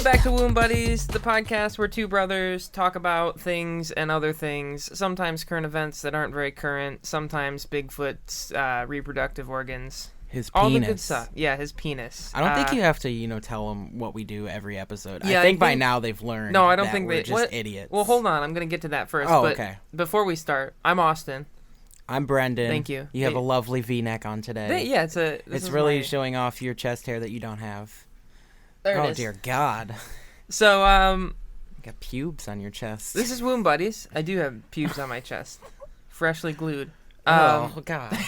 Welcome back to Womb Buddies, the podcast where two brothers talk about things and other things, sometimes current events that aren't very current, sometimes Bigfoot's reproductive organs. His penis. All the good stuff. Yeah, his penis. I don't think you have to, tell them what we do every episode. Yeah, I think by now they've learned. No, I don't that think we're they. just idiots. Well, hold on. I'm gonna get to that first. Oh, but okay. Before we start, I'm Austin. I'm Brendan. Thank you. You have a lovely V-neck on today. Yeah, it's really showing off your chest hair that you don't have. There it is. Oh dear God. So you got pubes on your chest. This is Womb Buddies. I do have pubes on my chest, freshly glued. Oh God.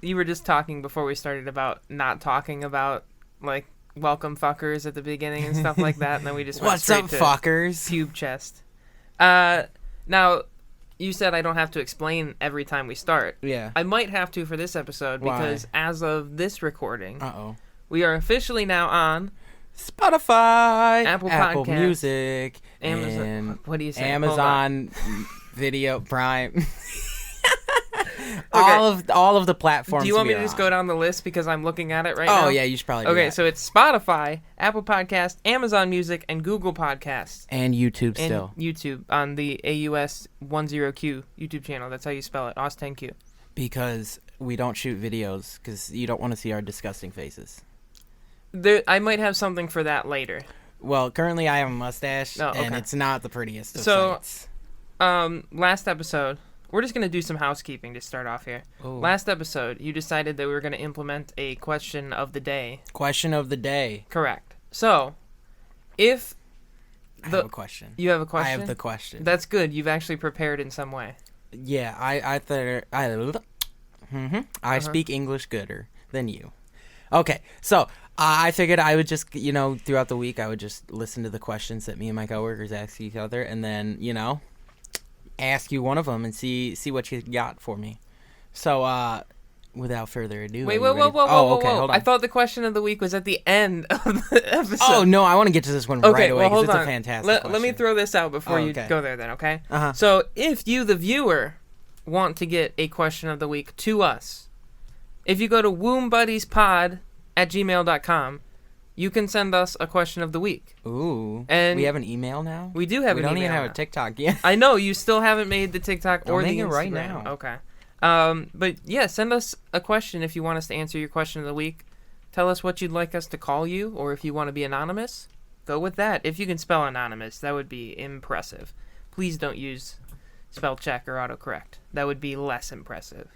You were just talking before we started about not talking about like welcome fuckers at the beginning and stuff like that, and then we just went What's up, straight to fuckers? pube chest. Now, you said I don't have to explain every time we start. Yeah. I might have to for this episode because as of this recording, we are officially now on Spotify, Apple Apple Podcasts, Music, Amazon. and What do you say? Amazon Video Prime. All of the platforms. Do you want me to just go down the list because I'm looking at it right now? Oh yeah, you should probably. Okay, so it's Spotify, Apple Podcast, Amazon Music, and Google Podcasts. And YouTube and still. YouTube on the AUS10Q YouTube channel. That's how you spell it, AUS10Q. Because we don't shoot videos because you don't want to see our disgusting faces. I might have something for that later. Well, currently I have a mustache, and it's not the prettiest of sights. Last episode, we're just going to do some housekeeping to start off here. Ooh. Last episode, you decided that we were going to implement a question of the day. Question of the day. Correct. So, if I have a question. You have a question? I have the question. That's good. You've actually prepared in some way. Yeah, I speak English gooder than you. Okay, so I figured I would just, throughout the week, I would just listen to the questions that me and my coworkers ask each other, and then, ask you one of them and see what you got for me. So, without further ado, whoa, hold on. I thought the question of the week was at the end of the episode. Oh no, I want to get to this one right away because it's a fantastic question. Let me throw this out before you go there then, okay? Uh-huh. So, if you, the viewer, want to get a question of the week to us, if you go to wombuddiespod@gmail.com, you can send us a question of the week. Ooh. And we have an email now? We do have an email. We don't even have a TikTok yet. I know, you still haven't made the TikTok or the Instagram. I'll make it right now. Okay. But yeah, send us a question if you want us to answer your question of the week. Tell us what you'd like us to call you, or if you want to be anonymous, go with that. If you can spell anonymous, that would be impressive. Please don't use spell check or autocorrect. That would be less impressive.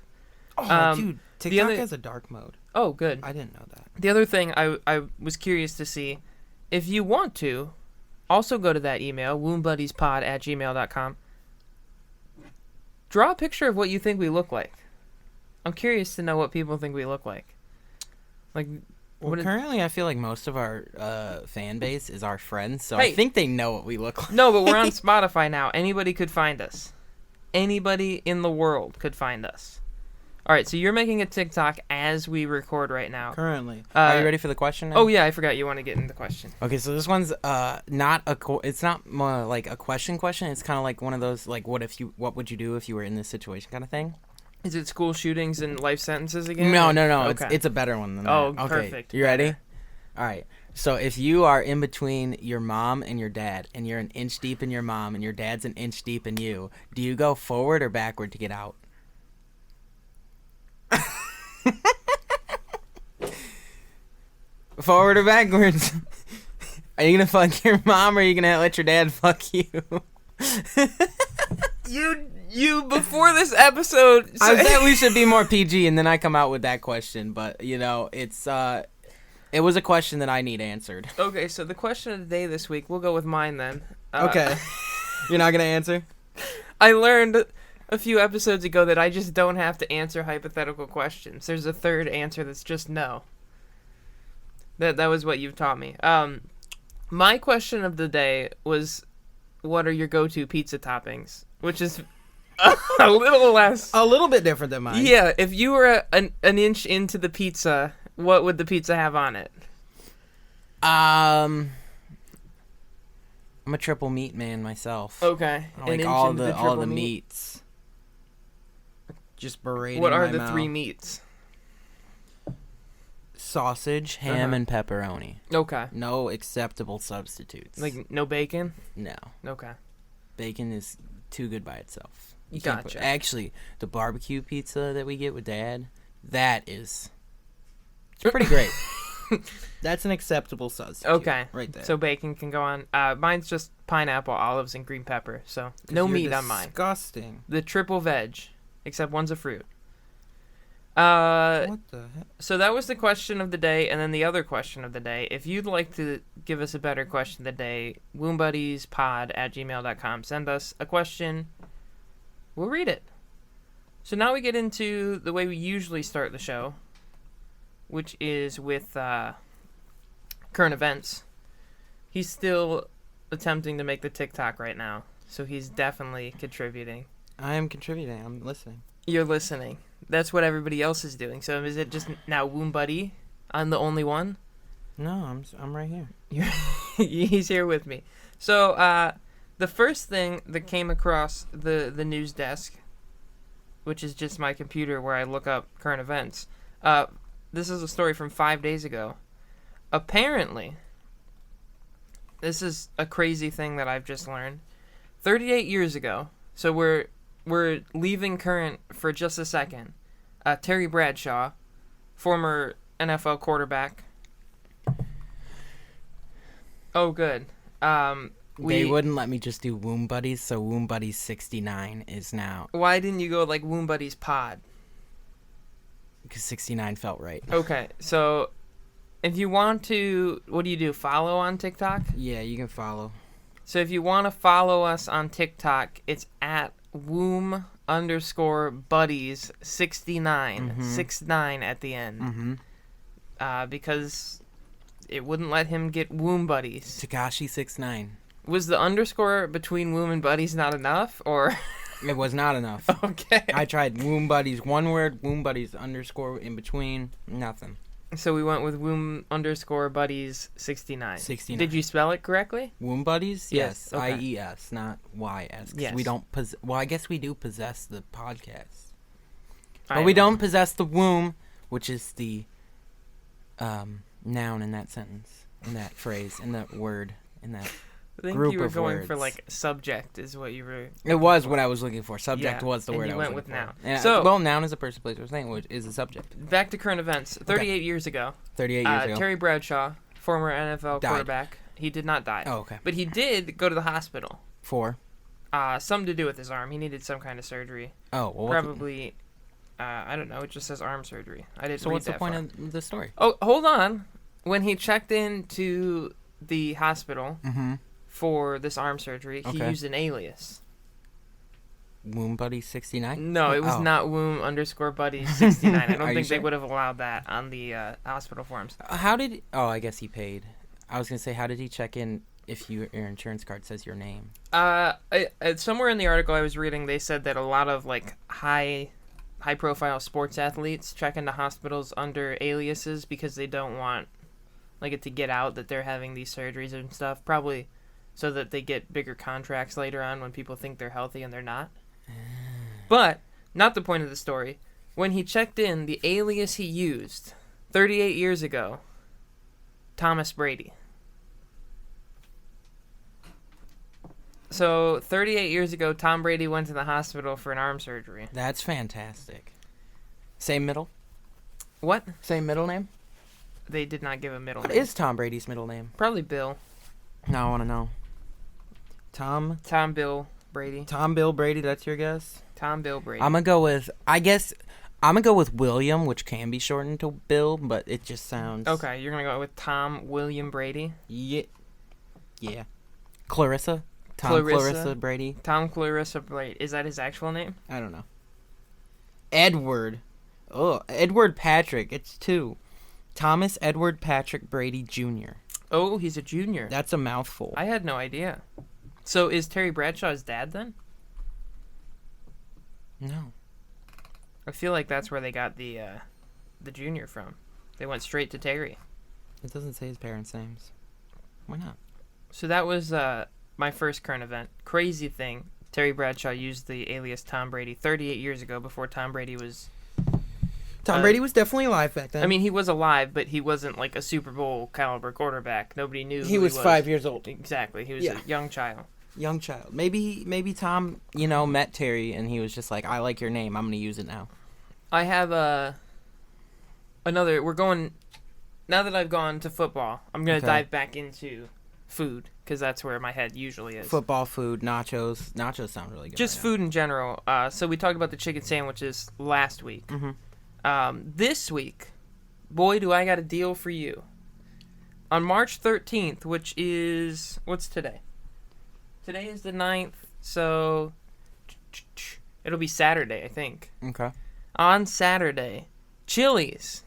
Oh, dude, TikTok has a dark mode. Oh, good. I didn't know that. The other thing I was curious to see, if you want to, also go to that email, wombuddiespod@gmail.com. Draw a picture of what you think we look like. I'm curious to know what people think we look like. Currently I feel like most of our fan base is our friends, so Hey. I think they know what we look like. No, but we're on Spotify now. Anybody could find us. Anybody in the world could find us. All right, so you're making a TikTok as we record right now. Currently. Are you ready for the question now? Oh, yeah, I forgot you want to get into the question. Okay, so this one's not it's not more like a question. It's kind of like one of those, like, what would you do if you were in this situation kind of thing. Is it school shootings and life sentences again? No. Okay. It's a better one than that. Oh, okay. perfect. You ready? All right. So if you are in between your mom and your dad, and you're an inch deep in your mom, and your dad's an inch deep in you, do you go forward or backward to get out? Forward or backwards? Are you gonna fuck your mom, or are you gonna let your dad fuck you? You before this episode. I said we should be more PG, and then I come out with that question. But it's it was a question that I need answered. Okay, so the question of the day this week, we'll go with mine then. Okay, you're not gonna answer. I learned a few episodes ago that I just don't have to answer hypothetical questions. There's a third answer that's just no. That was what you've taught me. My question of the day was, what are your go-to pizza toppings? Which is a little bit different than mine. Yeah, if you were an inch into the pizza, what would the pizza have on it? I'm a triple meat man myself. Okay. I like all the meats. Just berating What are my the mouth. 3 meats? Sausage, ham, and pepperoni. Okay. No acceptable substitutes. Like, no bacon? No. Okay. Bacon is too good by itself. You Gotcha. can't actually, the barbecue pizza that we get with Dad, it's pretty great. That's an acceptable substitute. Okay. Right there. So bacon can go on. Mine's just pineapple, olives, and green pepper. So no meat on mine. Disgusting. The triple veg, except one's a fruit. What the heck? So that was the question of the day, and then the other question of the day. If you'd like to give us a better question of the day, wombuddiespod@gmail.com. Send us a question. We'll read it. So now we get into the way we usually start the show, which is with current events. He's still attempting to make the TikTok right now, so he's definitely contributing. I am contributing. I'm listening. You're listening. That's what everybody else is doing. So is it just now Womb Buddy? I'm the only one? No, I'm right here. He's here with me. So the first thing that came across the news desk, which is just my computer where I look up current events, this is a story from 5 days ago. Apparently, this is a crazy thing that I've just learned. 38 years ago, so we're leaving current for just a second. Terry Bradshaw, former NFL quarterback. Oh, good. They wouldn't let me just do Womb Buddies, so Womb Buddies 69 is now. Why didn't you go like Womb Buddies Pod? Because 69 felt right. Okay, so if you want to, what do? Follow on TikTok? Yeah, you can follow. So if you want to follow us on TikTok, it's at womb_buddies69. 69 at the end. Because it wouldn't let him get Womb Buddies. Takashi69. Was the underscore between Womb and Buddies not enough, or? It was not enough. Okay. I tried Womb Buddies one word, Womb Buddies underscore in between, nothing. So we went with womb_buddies69. 69. Did you spell it correctly? Womb Buddies? Yes. Okay. IES, not YS. Yes. We don't well, I guess we do possess the podcast. I But we don't possess the womb, which is the noun in that sentence, in that phrase, in that word, in that I think group you were of going words. for like subject is what you were. It was what I was looking for. Subject Yeah, was the and word you I was went looking with for. noun. Yeah, So- well, noun is a person, place, or thing, which is a subject. Back to current events. 38 years ago, 38 years ago. Terry Bradshaw, former NFL Died. quarterback, he did not die. Oh, okay. But he did go to the hospital. 4. Something to do with his arm. He needed some kind of surgery. Oh, well, Probably, I don't know. It just says arm surgery. I didn't so read what's the that point far. of the story? Oh, hold on. When he checked into the hospital for this arm surgery, he Okay. used an alias. Womb Buddy 69? No, it was Oh. not womb_buddy69. I Are don't you think they sure? would have allowed that on the hospital forms. How did... Oh, I guess he paid. I was going to say, how did he check in if your insurance card says your name? Somewhere in the article I was reading, they said that a lot of like high-profile sports athletes check into hospitals under aliases because they don't want like it to get out that they're having these surgeries and stuff. Probably so that they get bigger contracts later on when people think they're healthy and they're not. But not the point of the story. When he checked in, the alias he used 38 years ago, Thomas Brady. So 38 years ago, Tom Brady went to the hospital for an arm surgery. That's fantastic. Same middle? What? Same middle name? They did not give a middle What name. is Tom Brady's middle name? Probably Bill. No, I want to know. Tom Bill Brady. Bill Brady, that's your guess? Tom Bill Brady. I'm going to go with... I guess... I'm going to go with William, which can be shortened to Bill, but it just sounds... Okay, you're going to go with Tom William Brady? Yeah. Yeah. Clarissa? Clarissa Brady? Tom Clarissa Brady. Is that his actual name? I don't know. Edward. Oh, Edward Patrick. It's 2. Thomas Edward Patrick Brady Jr. Oh, he's a junior. That's a mouthful. I had no idea. So is Terry Bradshaw his dad then? No. I feel like that's where they got the junior from. They went straight to Terry. It doesn't say his parents' names. Why not? So that was my first current event. Crazy thing. Terry Bradshaw used the alias Tom Brady 38 years ago before Tom Brady was Tom Brady was definitely alive back then. I mean, he was alive, but he wasn't like a Super Bowl caliber quarterback. Nobody knew he was 5 years old. Exactly. He was a young child. Young child. Maybe Tom, met Terry and he was just like, I like your name. I'm going to use it now. I have another. We're going. Now that I've gone to football, I'm going to dive back into food because that's where my head usually is. Football, food, nachos. Nachos sound really good. Just food in general. So we talked about the chicken sandwiches last week. Mm-hmm. This week, boy, do I got a deal for you. On March 13th, which is... What's today? Today is the 9th, so... It'll be Saturday, I think. Okay. On Saturday, Chili's.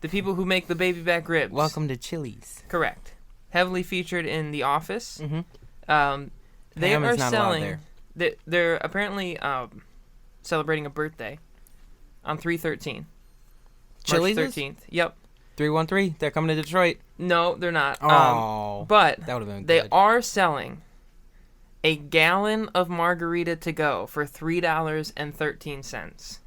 The people who make the baby back ribs. Welcome to Chili's. Correct. Heavily featured in The Office. Mm-hmm. They are selling... They're apparently celebrating a birthday on 3/13. Chili's? March 13th. Yep. 313. They're coming to Detroit. No, they're not. Oh. But that would have been good. They are selling a gallon of margarita to go for $3.13.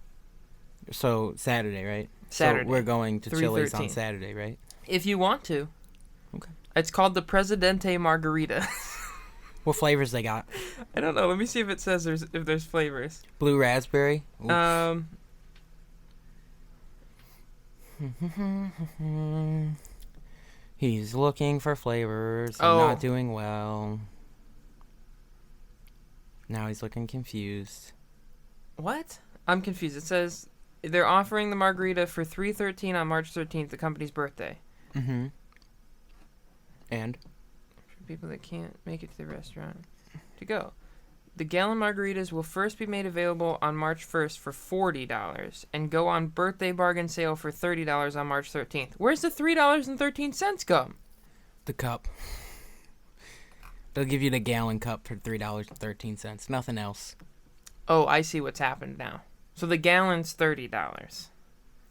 So Saturday, right? Saturday. So we're going to Chili's on Saturday, right? If you want to. Okay. It's called the Presidente Margarita. What flavors they got? I don't know. Let me see if it says if there's flavors. Blue raspberry. Oof. He's looking for flavors and not doing well. Now he's looking confused. What? I'm confused. It says they're offering the margarita for $3.13 on March 13th, the company's birthday. Mm-hmm. And? For people that can't make it to the restaurant to go. The gallon margaritas will first be made available on March 1st for $40 and go on birthday bargain sale for $30 on March 13th. Where's the $3.13 go? The cup. They'll give you the gallon cup for $3.13. Nothing else. Oh, I see what's happened now. So the gallon's $30.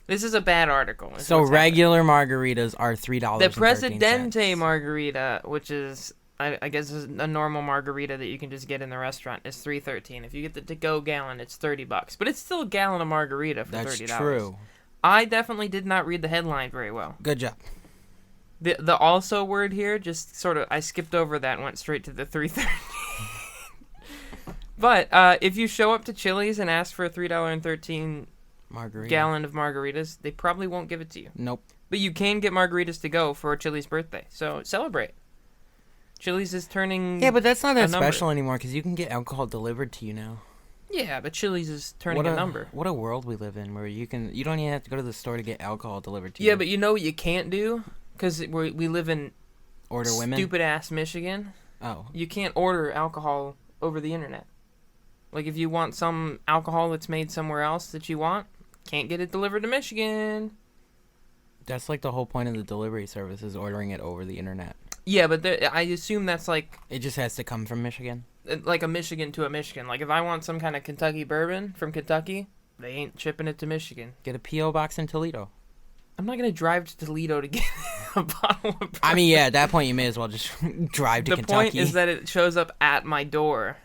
This is a bad article. So regular margaritas are $3.13. The Presidente margarita, which is... I guess is a normal margarita that you can just get in the restaurant, is $3.13. If you get the to-go gallon, it's $30. But it's still a gallon of margarita for $30. That's true. I definitely did not read the headline very well. Good job. The also word here, just sort of, I skipped over that and went straight to the $3.13. But if you show up to Chili's and ask for a $3.13 gallon of margaritas, they probably won't give it to you. Nope. But you can get margaritas to go for Chili's birthday, so celebrate. Chili's is turning. Yeah, but that's not that special anymore because you can get alcohol delivered to you now. Yeah, but Chili's is turning a number. What a world we live in, where you don't even have to go to the store to get alcohol delivered to you. Yeah, but you know what you can't do, because we live in stupid ass Michigan. Oh, you can't order alcohol over the internet. Like if you want some alcohol that's made somewhere else that you want, can't get it delivered to Michigan. That's like the whole point of the delivery service is ordering it over the internet. Yeah, but I assume that's like... It just has to come from Michigan? Like a Michigan to a Michigan. Like if I want some kind of Kentucky bourbon from Kentucky, they ain't shipping it to Michigan. Get a P.O. box in Toledo. I'm not going to drive to Toledo to get a bottle of bourbon. I mean, yeah, at that point you may as well just drive to Kentucky. The point is that it shows up at my door.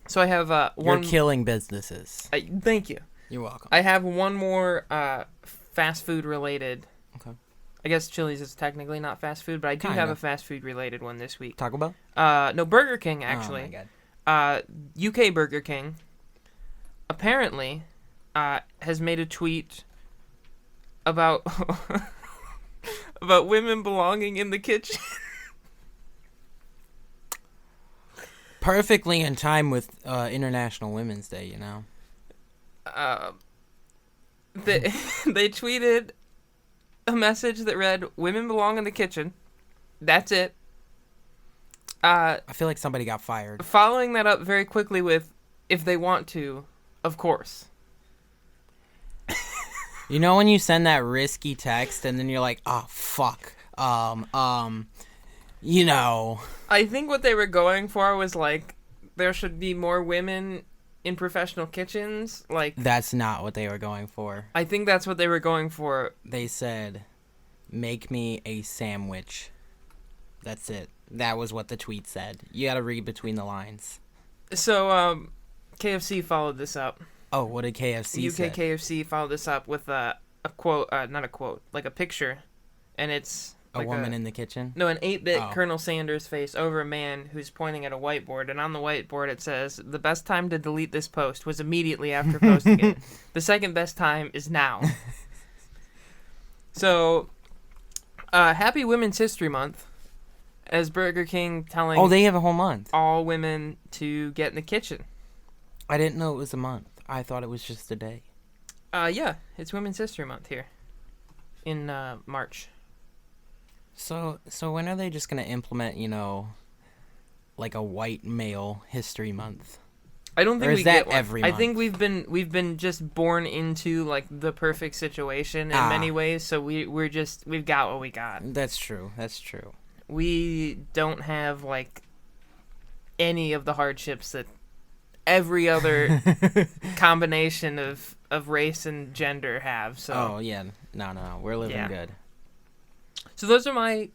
So I have one... You're killing businesses. Thank you. You're welcome. I have one more fast food related... Okay. I guess Chili's is technically not fast food, but I do have a fast food related one this week. Taco Bell? No, Burger King, actually. Oh, my God. UK Burger King apparently has made a tweet about about women belonging in the kitchen. Perfectly in time with International Women's Day, you know. They tweeted a message that read, "Women belong in the kitchen." That's it. I feel like somebody got fired. Following that up very quickly with, "If they want to, of course." You know when you send that risky text and then you're like, "Oh fuck." You know. I think what they were going for was like, there should be more women in professional kitchens. Like, that's not what they were going for. I think that's what they were going for. They said, "Make me a sandwich." That's it. That was what the tweet said. You gotta read between the lines. So, KFC followed this up. Oh, what did KFC say? UK KFC followed this up with a quote, not a quote, like a picture, and it's like a woman in the kitchen? No, an 8-bit Oh. Colonel Sanders face over a man who's pointing at a whiteboard, and on the whiteboard it says, "The best time to delete this post was immediately after posting it. The second best time is now." So, happy Women's History Month, as Burger King telling Oh, they have a whole month. all women to get in the kitchen. I didn't know it was a month. I thought it was just a day. Yeah, it's Women's History Month here in March. So when are they just gonna implement, like a white male history month? I don't think Or is we that get one. every I month? think we've been just born into like the perfect situation in many ways. So we've got what we got. That's true. We don't have like any of the hardships that every other combination of race and gender have. So Oh yeah, no, we're living good. So those are my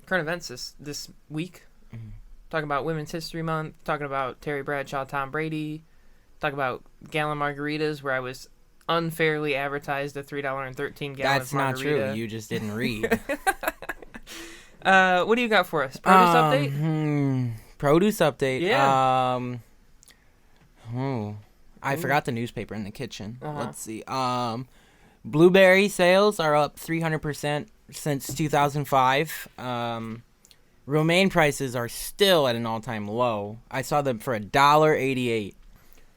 current events this week. Mhm. Talking about Women's History Month, talking about Terry Bradshaw, Tom Brady, talking about gallon margaritas, where I was unfairly advertised a $3.13 gallon That's not margarita. true. You just didn't read. What do you got for us? Produce update? Produce update. Yeah. I Ooh. forgot the newspaper in the kitchen. Uh-huh. Let's see. Blueberry sales are up 300% since 2005. Romaine prices are still at an all-time low. I saw them for $1.88.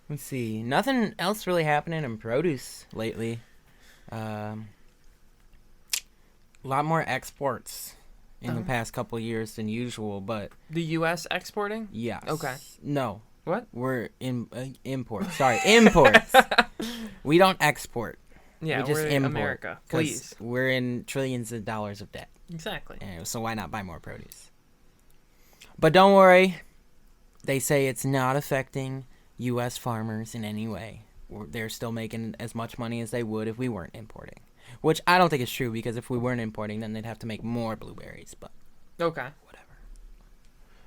Let's see. Nothing else really happening in produce lately. A lot more exports in the past couple of years than usual, but The U.S. exporting? yes. Okay. No. What? We're in imports. Sorry, imports. We don't export. Yeah, we just we're import. America. 'Cause Please. we're in trillions of dollars of debt. Exactly. So why not buy more produce? But don't worry. They say it's not affecting U.S. farmers in any way. They're still making as much money as they would if we weren't importing. Which I don't think is true, because if we weren't importing, then they'd have to make more blueberries. But Okay. whatever.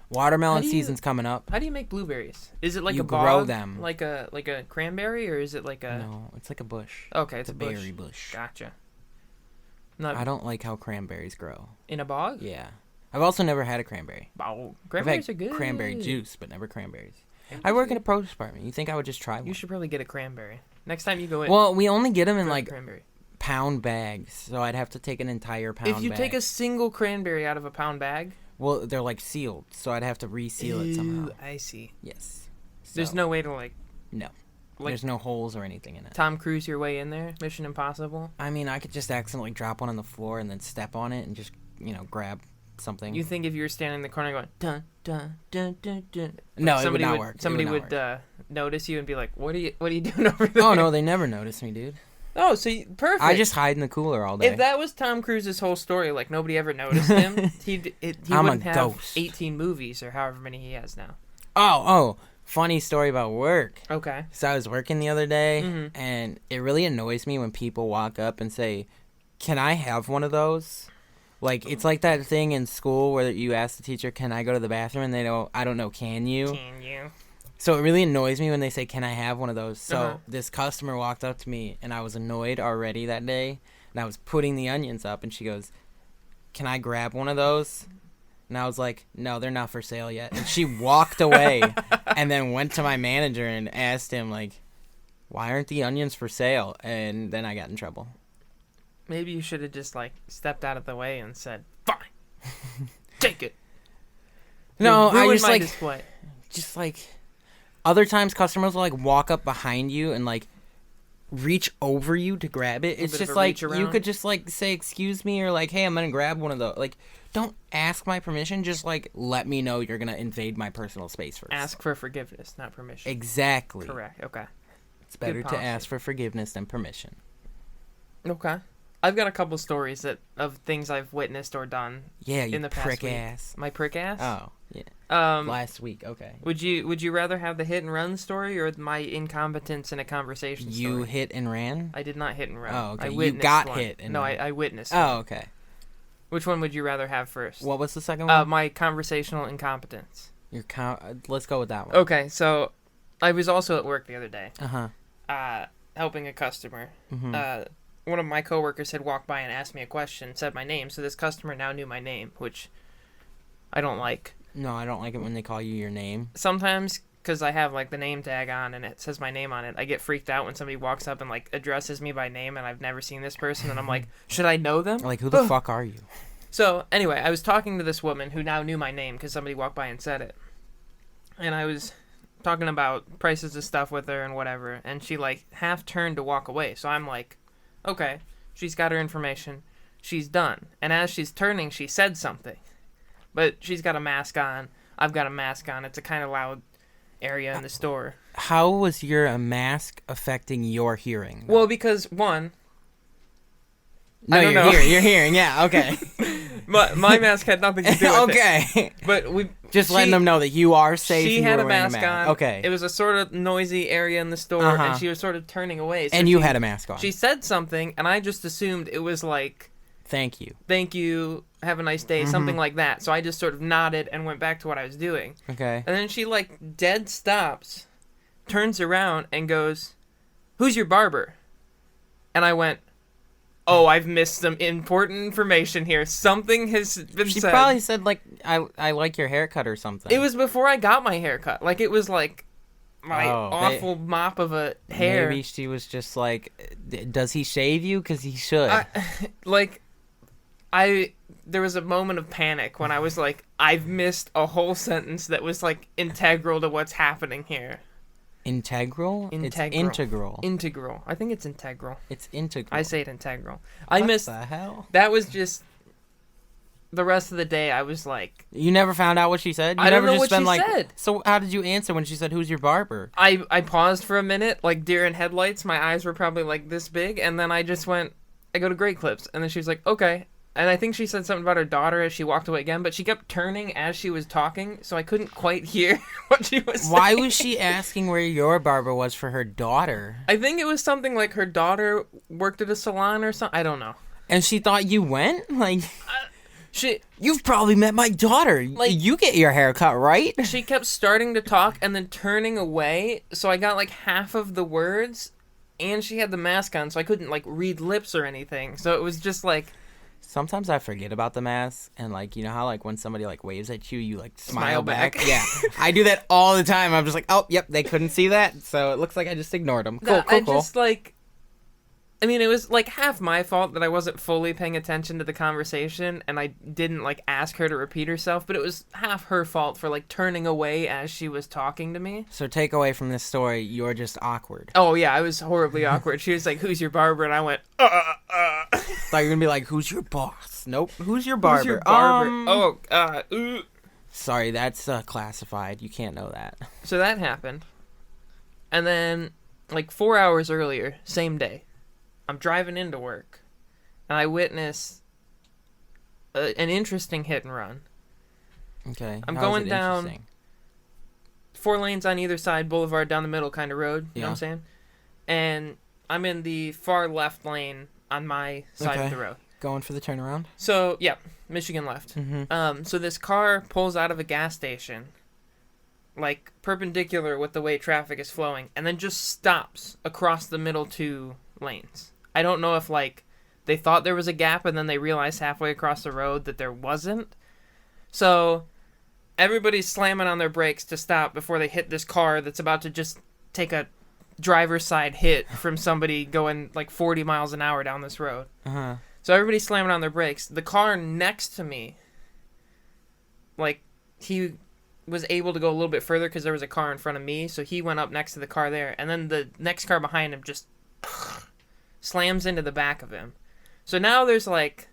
Watermelon How do you- season's coming up. How do you make blueberries? Is it like You a bog, grow them. like a cranberry, or is it like a? No, it's like a bush. Okay, it's It's a a bush. berry bush. Gotcha. Not I don't like how cranberries grow. in a bog. Yeah. I've also never had a cranberry. Oh, I've cranberries had are good. cranberry juice, but never cranberries. I work in a produce department. You think I would just try one? You should probably get a cranberry next time you go in. Well, we only get them in grab a like cranberry. pound bags, so I'd have to take an entire pound If you bag. take a single cranberry out of a pound bag, Well, they're like sealed, so I'd have to reseal it somehow. Ew, I see. Yes. There's So, no way to like there's no holes or anything in it. Tom Cruise your way in there. Mission Impossible. I mean, I could just accidentally drop one on the floor and then step on it and just, grab something. You think if you were standing in the corner going dun dun dun dun dun, No, somebody it would not would work. somebody it would would not work. notice you and be like, what are you doing over there? Oh no, they never notice me, dude. Oh, so perfect. I just hide in the cooler all day. If that was Tom Cruise's whole story, like nobody ever noticed him, he I'm a wouldn't have ghost. 18 movies or however many he has now. Oh, funny story about work. Okay. So I was working the other day, Mhm. and it really annoys me when people walk up and say, "Can I have one of those?" Like, it's like that thing in school where you ask the teacher, "Can I go to the bathroom?" and they don't. I don't know. Can you? Can you? So it really annoys me when they say, "Can I have one of those?" So Uh-huh. this customer walked up to me, and I was annoyed already that day, and I was putting the onions up, and she goes, "Can I grab one of those?" And I was like, "No, they're not for sale yet." And she walked away and then went to my manager and asked him, like, "Why aren't the onions for sale?" And then I got in trouble. Maybe you should have just like stepped out of the way and said, "Fine, take it." No, You I ruined just my display. just like, other times customers will like walk up behind you and like reach over you to grab it. It's bit of just a like, reach you around? could just like say, "Excuse me," or like, "Hey, I'm gonna grab one of those." Like, don't ask my permission. Just like, let me know you're gonna invade my personal space first. Ask for forgiveness, not permission. Exactly. Correct. Okay. It's better to policy. ask for forgiveness than permission. Okay. I've got a couple stories of things I've witnessed or done. Yeah, you In the past prick week. ass. My prick ass. Oh, yeah. Last week, okay. Would you rather have the hit and run story or my incompetence in a conversation story? You hit and ran? I did not hit and run. Oh, okay. I You witnessed got one. hit and no, ran. I witnessed. Oh, one. okay. Which one would you rather have first? What was the second one? My conversational incompetence. Let's go with that one. Okay, so I was also at work the other day, Uh-huh. helping a customer. Mm-hmm. One of my coworkers had walked by and asked me a question, said my name, so this customer now knew my name, which I don't like. No, I don't like it when they call you your name. Sometimes, because I have, like, the name tag on and it says my name on it, I get freaked out when somebody walks up and, like, addresses me by name and I've never seen this person, and I'm like, should I know them? Like, who the fuck are you? So, anyway, I was talking to this woman who now knew my name because somebody walked by and said it. And I was talking about prices of stuff with her and whatever, and she, like, half turned to walk away. So I'm like, okay, she's got her information. She's done. And as she's turning, she said something. But she's got a mask on. I've got a mask on. It's a kind of loud area in the store. How was your mask affecting your hearing? Well, because, one... No, you're hearing. Yeah, okay. My mask had nothing to do with okay. But Just letting them know that you are safe. She and had you a were wearing mask on. Okay. It was a sort of noisy area in the store, and she was sort of turning away. So and you had a mask on. She said something, and I just assumed it was like, Thank you, have a nice day, something like that. So I just sort of nodded and went back to what I was doing. Okay. And then she, like, dead stops, turns around, and goes, "Who's your barber?" And I went, oh, I've missed some important information here. Something has been said. She probably said, like, I like your haircut or something. It was before I got my haircut. Like, it was, like, my awful mop of a hair. Maybe she was just like, does he shave you? Because he should. There was a moment of panic when I was like, I've missed a whole sentence that was, like, integral to what's happening here. Integral? It's integral. Integral. I think it's integral. It's integral. I say it integral. What the hell? That was just... The rest of the day, I was like... You never found out what she said? I don't know what she said. So how did you answer when she said, who's your barber? I paused for a minute, like deer in headlights. My eyes were probably, like, this big. And then I just went, I go to Great Clips. And then she was like, okay. And I think she said something about her daughter as she walked away again, but she kept turning as she was talking, so I couldn't quite hear what she was saying. Why was she asking where your barber was for her daughter? I think it was something like her daughter worked at a salon or something. I don't know. And she thought you went? Like, you've probably met my daughter. Like, you get your hair cut, right? She kept starting to talk and then turning away, so I got, like, half of the words, and she had the mask on, so I couldn't, like, read lips or anything. So it was just, like... Sometimes I forget about the mask, and, like, you know how, like, when somebody, like, waves at you, you, like, smile back? Yeah. I do that all the time. I'm just like, oh, yep, they couldn't see that, so it looks like I just ignored them. Cool. Just, like... I mean, it was, like, half my fault that I wasn't fully paying attention to the conversation, and I didn't, like, ask her to repeat herself, but it was half her fault for, like, turning away as she was talking to me. So take away from this story, you're just awkward. Oh, yeah, I was horribly awkward. She was like, who's your barber? And I went, Thought you were gonna be like, who's your boss? Nope. Who's your barber? Who's your barber? Sorry, that's classified. You can't know that. So that happened. And then, like, 4 hours earlier, same day, I'm driving into work, and I witness an interesting hit and run. Okay. I'm going down 4 lanes on either side, boulevard down the middle kind of road, you know what I'm saying? And I'm in the far left lane on my side of the road. Going for the turnaround? So, yeah, Michigan left. Mm-hmm. So this car pulls out of a gas station, like, perpendicular with the way traffic is flowing, and then just stops across the middle 2 lanes. I don't know if, like, they thought there was a gap and then they realized halfway across the road that there wasn't. So everybody's slamming on their brakes to stop before they hit this car that's about to just take a driver's side hit from somebody going, like, 40 miles an hour down this road. Uh-huh. So everybody's slamming on their brakes. The car next to me, like, he was able to go a little bit further because there was a car in front of me, so he went up next to the car there. And then the next car behind him just... slams into the back of him. So now there's, like,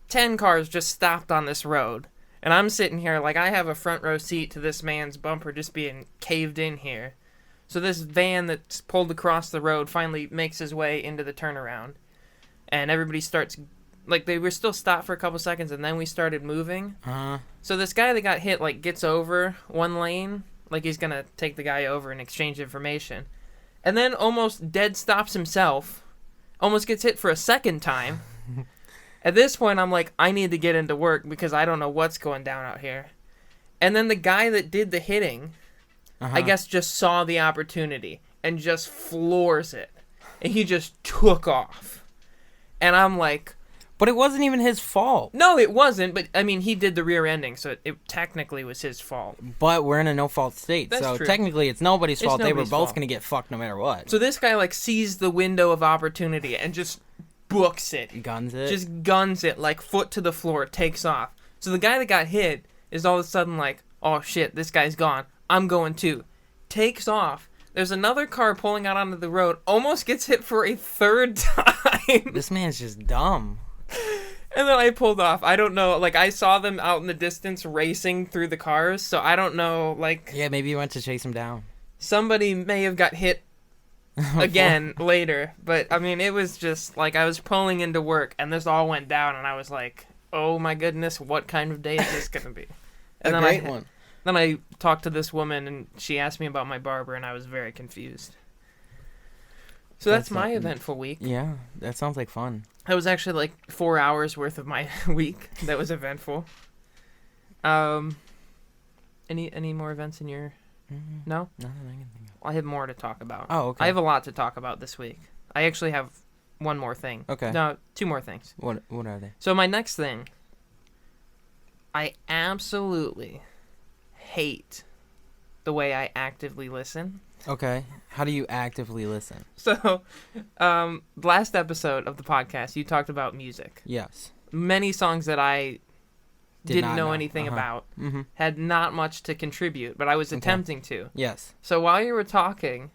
10 cars just stopped on this road. And I'm sitting here like I have a front row seat to this man's bumper just being caved in here. So this van that's pulled across the road finally makes his way into the turnaround. And everybody starts... Like, they were still stopped for a couple seconds, and then we started moving. Uh-huh. So this guy that got hit, like, gets over one lane. Like, he's gonna take the guy over and exchange information. And then almost dead stops himself. Almost gets hit for a second time. At this point, I'm like, I need to get into work because I don't know what's going down out here. And then the guy that did the hitting, I guess, just saw the opportunity. and just floors it. And he just took off. And I'm like... But it wasn't even his fault. No, it wasn't. But, I mean, he did the rear ending, so it technically was his fault. But we're in a no-fault state. That's so true. technically it's nobody's fault. They were nobody's both fault. going to get fucked no matter what. So this guy, like, sees the window of opportunity and just books it. Guns it? Just guns it, like, foot to the floor, takes off. So the guy that got hit is all of a sudden like, oh, shit, this guy's gone. I'm going too. Takes off. There's another car pulling out onto the road, almost gets hit for a third time. This man's just dumb. And then I pulled off. I don't know. Like, I saw them out in the distance racing through the cars, so I don't know. Like, Yeah, maybe you went to chase him down. somebody may have got hit again later. But, I mean, it was just, like, I was pulling into work, and this all went down, and I was like, oh, my goodness, what kind of day is this going to be? And A great one. Then I talked to this woman, and she asked me about my barber, and I was very confused. So that's my eventful week. Yeah, that sounds like fun. That was actually like 4 hours worth of my week that was eventful. Any more events in your... No? Nothing I can think of. I have more to talk about. Oh, okay. I have a lot to talk about this week. I actually have one more thing. Okay. No, two more things. What are they? So my next thing, I absolutely hate the way I actively listen. Okay. How do you actively listen? So, last episode of the podcast, you talked about music. Yes. Many songs that I didn't not know know. anything about, Mm-hmm. had not much to contribute, but I was attempting to. Yes. So while you were talking,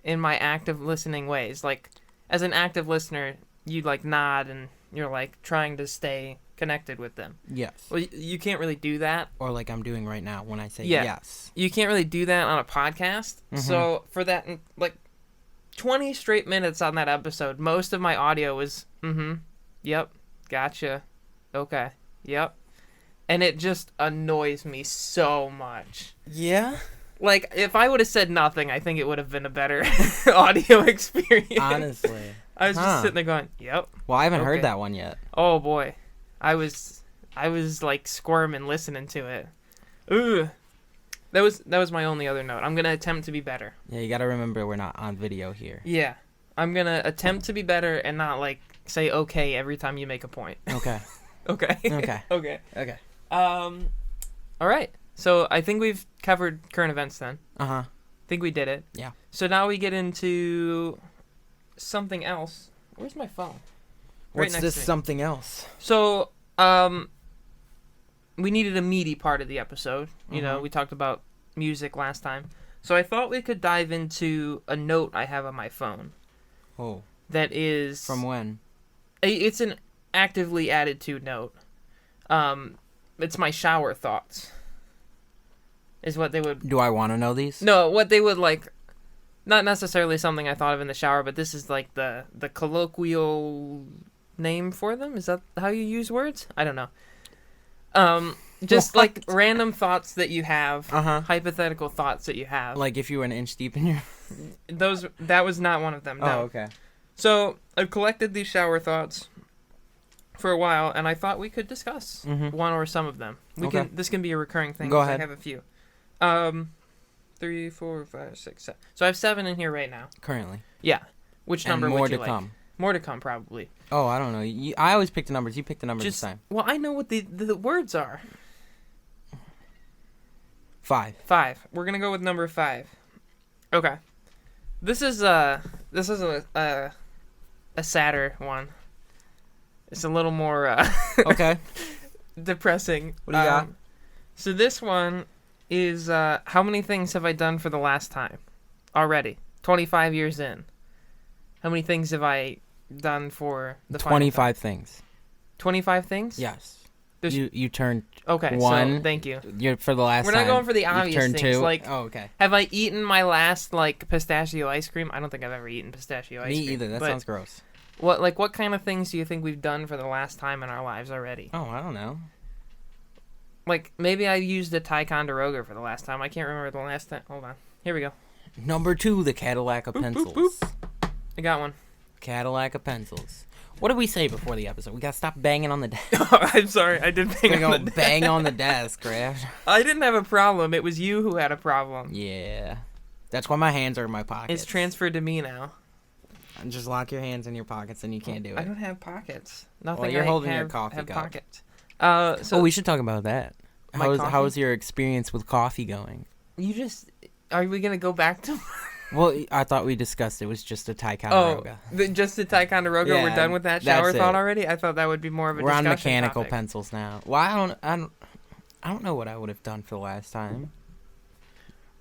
in my active listening ways, like, as an active listener, you like nod and you're like trying to stay connected with them. Yes. Well, you can't really do that. Or like I'm doing right now when I say Yeah. yes. You can't really do that on a podcast. So for that, like, 20 straight minutes on that episode, most of my audio was, yep, gotcha, okay, yep. And it just annoys me so much. Yeah? Like, if I would have said nothing, I think it would have been a better audio experience. Honestly. I was just sitting there going, yep. Well, I haven't Okay. heard that one yet. Oh, boy. I was like, squirming listening to it. Ooh. That was my only other note. I'm going to attempt to be better. Yeah, you gotta remember we're not on video here. Yeah. I'm going to attempt to be better and not, like, say okay every time you make a point. Okay. Okay. Okay. Okay. Okay. All right. So I think we've covered current events then. Uh-huh. I think we did it. Yeah. So now we get into something else. Where's my phone? What's next this to me. something else? So, we needed a meaty part of the episode. You know, we talked about music last time. So I thought we could dive into a note I have on my phone. Oh. That is... From when? It's an actively added to note. It's my shower thoughts. Is what they would... Do I want to know these? No, what they would, like... Not necessarily something I thought of in the shower, but this is, like, the colloquial name for them? Is that how you use words? I don't know. Just, like, random thoughts that you have. Uh-huh. Hypothetical thoughts that you have. Like if you were an inch deep in your... That was not one of them, no. Oh, okay. So, I've collected these shower thoughts for a while, and I thought we could discuss one or some of them. Okay. This can be a recurring thing. Go 'cause ahead. I have a few. 3, 4, 5, 6, 7. So I have 7 in here right now. Currently. Yeah. Which And number more would you to like? come. More to come, probably. Oh, I don't know. I always pick the numbers. You pick the numbers Just this time. well, I know what the words are. 5. 5. We're gonna go with number 5. Okay. This is a sadder one. It's a little more Okay. depressing. What do you got? So this one is how many things have I done for the last time already? 25 years in. How many things have I done for the final 25 things. time? 25 things? Yes. There's- You turned Okay, one. so thank you. You're for the last We're time. not going for the You've obvious turned things. 2. Like, oh, okay. have I eaten my last, like, pistachio ice cream? I don't think I've ever eaten pistachio ice Me cream. either. That but sounds gross. what kind of things do you think we've done for the last time in our lives already? Oh, I don't know. Like, maybe I used a Ticonderoga for the last time. I can't remember the last time. Hold on. Here we go. Number 2, the Cadillac of Boop, pencils. boop, boop. I got one. Cadillac of pencils. What did we say before the episode? We gotta stop banging on the desk. I'm sorry. I did bang We're on gonna the go bang desk. on the desk, Crash. I didn't have a problem. It was you who had a problem. Yeah. That's why my hands are in my pockets. It's transferred to me now. And just lock your hands in your pockets and you can't do it. I don't have pockets. Nothing. Well, you're holding your have, coffee have cup. pockets. So we should talk about that. My coffee? How is your experience with coffee going? Are we gonna go back to? Well, I thought we discussed it was just a Ticonderoga. Just the Ticonderoga. Yeah, We're done with that shower that's thought it. already. I thought that would be more of a We're on discussion mechanical topic. pencils now. Well, I don't know what I would have done for the last time.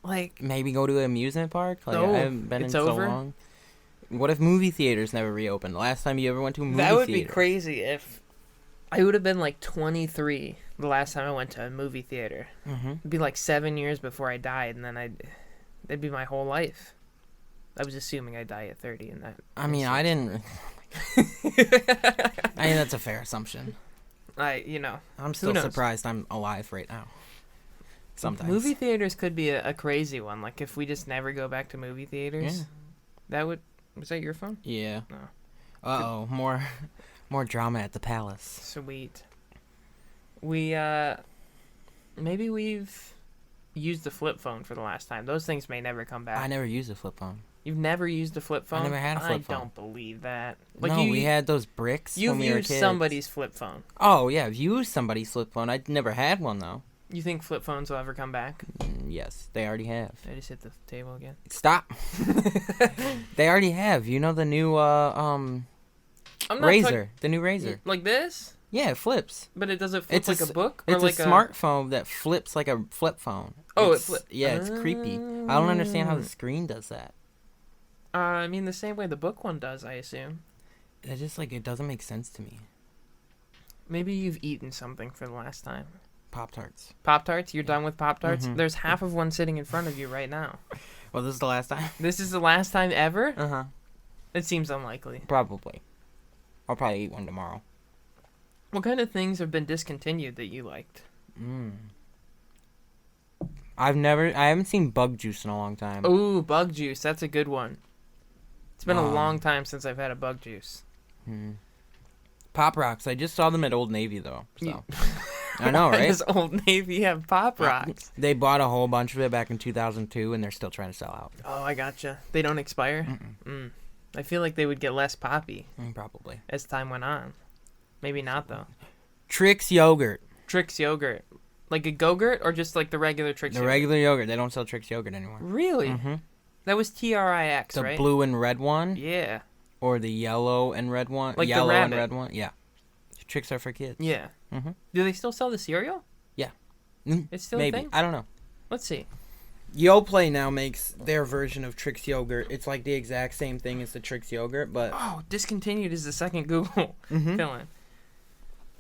Like, Maybe go to an amusement park. Like, No, I haven't been in it's so over. long. What if movie theaters never reopened? The last time you ever went to a movie that would theater? be crazy if I would have been like 23 the last time I went to a movie theater. Mm-hmm. It'd be like 7 years before I died, and then that'd be my whole life. I was assuming I'd die at 30, and that. I mean, I didn't. I mean, that's a fair assumption. Who I'm still knows? surprised I'm alive right now. Sometimes. Movie theaters could be a crazy one. Like if we just never go back to movie theaters, Yeah. that would. Was that your phone? Yeah. No. Uh-oh, more drama at the palace. Sweet. We maybe we've used the flip phone for the last time. Those things may never come back. I never used a flip phone. You've never used a flip phone? never had a flip phone. I don't believe that. No, we had those bricks You've when we were used kids. somebody's flip phone. Oh, yeah, I've used somebody's flip phone. I never had one, though. You think flip phones will ever come back? Yes, they already have. I just hit the table again. Stop. They already have. You know the new I'm not Razor. The new Razor. like this? Yeah, it flips. But it doesn't flip like a book? It's or like a smartphone that flips like a flip phone. Oh, It's- it flips. Yeah, it's creepy. I don't understand how the screen does that. I mean, the same way the book one does, I assume. It's just like, it doesn't make sense to me. Maybe you've eaten something for the last time. Pop-Tarts. Pop-Tarts? You're done with Pop-Tarts? Mhm. There's half of one sitting in front of you right now. Well, this is the last time? This is the last time ever? Uh-huh. It seems unlikely. Probably. I'll probably eat one tomorrow. What kind of things have been discontinued that you liked? I haven't seen bug juice in a long time. Ooh, bug juice. That's a good one. It's been a long time since I've had a bug juice. Pop Rocks. I just saw them at Old Navy, though. So. You- I know, Why right? does Old Navy have Pop Rocks? They bought a whole bunch of it back in 2002, and they're still trying to sell out. Oh, I gotcha. They don't expire? I feel like they would get less poppy Probably. as time went on. Maybe not, though. Trix yogurt. Trix yogurt. Like a Go-Gurt or just like the regular Trix The yogurt? regular yogurt. They don't sell Trix yogurt anymore. Really? Mm-hmm. That was TRIX, The right? blue and red one? Yeah. Or the yellow and red one? Like the yellow and rabbit. red one? Yeah. Tricks are for kids. Yeah. Mm-hmm. Do they still sell the cereal? Yeah. It's still Maybe. a thing? I don't know. Let's see. Yoplait now makes their version of Trix yogurt. It's like the exact same thing as the Trix yogurt, but... Oh, Discontinued is the second Google Mhm. fill-in.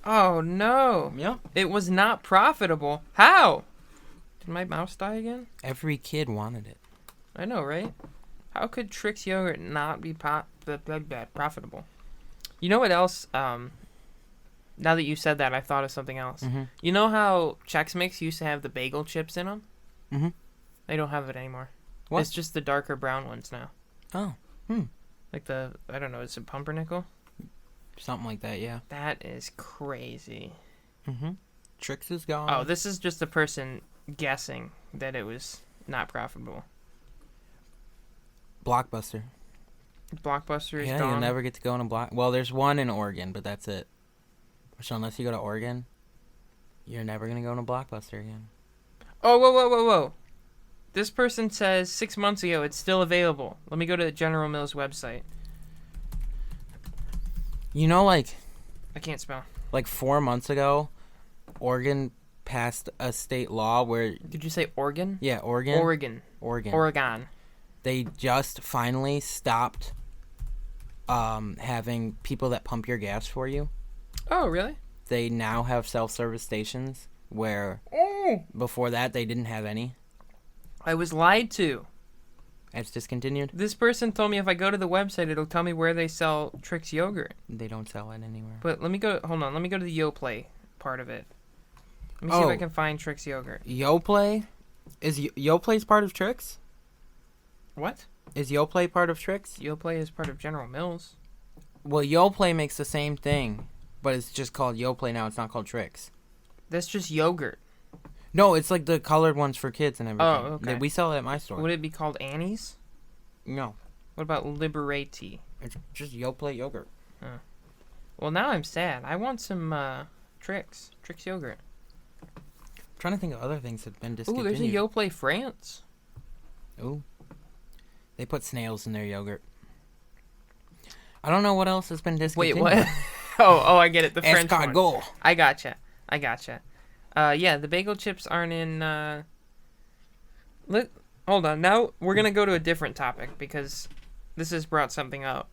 Oh, no. Yep. It was not profitable. How? Did my mouse die again? Every kid wanted it. I know, right? How could Trix yogurt not be profitable? You know what else? Now that you said that, I thought of something else. Mm-hmm. You know how Chex Mix used to have the bagel chips in them? Mm-hmm. They don't have it anymore. What? It's just the darker brown ones now. Oh. Like the, I don't know, is it pumpernickel? Something like that, yeah. That is crazy. Mm-hmm. Trix is gone. Oh, this is just a person guessing that it was not profitable. Blockbuster. Blockbuster is Yeah, gone. you'll never get to go in a block. Well, there's one in Oregon, but that's it. So unless you go to Oregon, you're never gonna go in a Blockbuster again. Oh, whoa. This person says 6 months ago it's still available. Let me go to the General Mills website. You know, like I can't spell. 4 months ago, Oregon passed a state law where Did you say Oregon? yeah, Oregon. Oregon. They just finally stopped having people that pump your gas for you. Oh, really? They now have self-service stations where before that they didn't have any. I was lied to. It's discontinued. This person told me if I go to the website, it'll tell me where they sell Trix yogurt. They don't sell it anywhere. But let me go. Hold on. Let me go to the Yoplait part of it. Let me see if I can find Trix yogurt. Yoplait? Is Yoplait's part of Trix? What? Is Yoplait part of Trix? Yoplait is part of General Mills. Well, Yoplait makes the same thing, but it's just called Yoplait now. It's not called Trix. That's just yogurt. No, it's like the colored ones for kids and everything. Oh, okay. We sell it at my store. Would it be called Annie's? No. What about Liberati? It's just Yoplait yogurt. Well, now I'm sad. I want some Trix yogurt. I'm trying to think of other things that have been Ooh, discontinued. there's a Yoplait France. Ooh. They put snails in their yogurt. I don't know what else has been discontinued. Wait, what? oh, I get it. The French one. Escargot. I gotcha. Yeah, the bagel chips aren't in. Hold on. Now we're gonna go to a different topic because this has brought something up.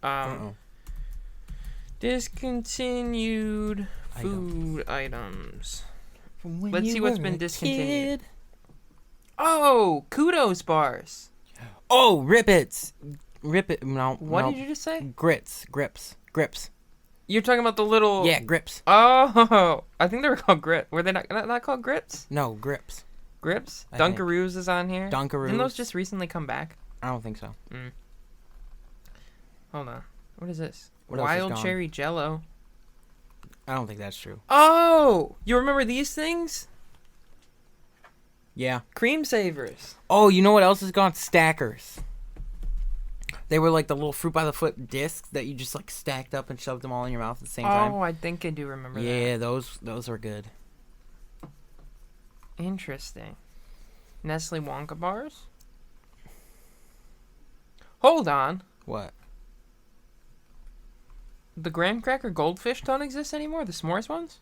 Discontinued food items. Let's see what's been discontinued. Oh, kudos bars. Oh, Rippets. No. What no. did you just say? Grips. You're talking about the little. Yeah, grips. Oh, I think they were called grit. Were they not called grits? No, grips. Grips? I think. Dunkaroos is on here. Dunkaroos. Didn't those just recently come back? I don't think so. Hold on. What is this? What else is Wild gone? cherry jello. I don't think that's true. Oh, you remember these things? Yeah. Cream savers. Oh, you know what else is gone? Stackers. They were like the little fruit by the foot discs that you just like stacked up and shoved them all in your mouth at the same time. Oh, I think I do remember that. Yeah, those are good. Interesting. Nestle Wonka bars? Hold on. What? The graham cracker goldfish don't exist anymore? The s'mores ones?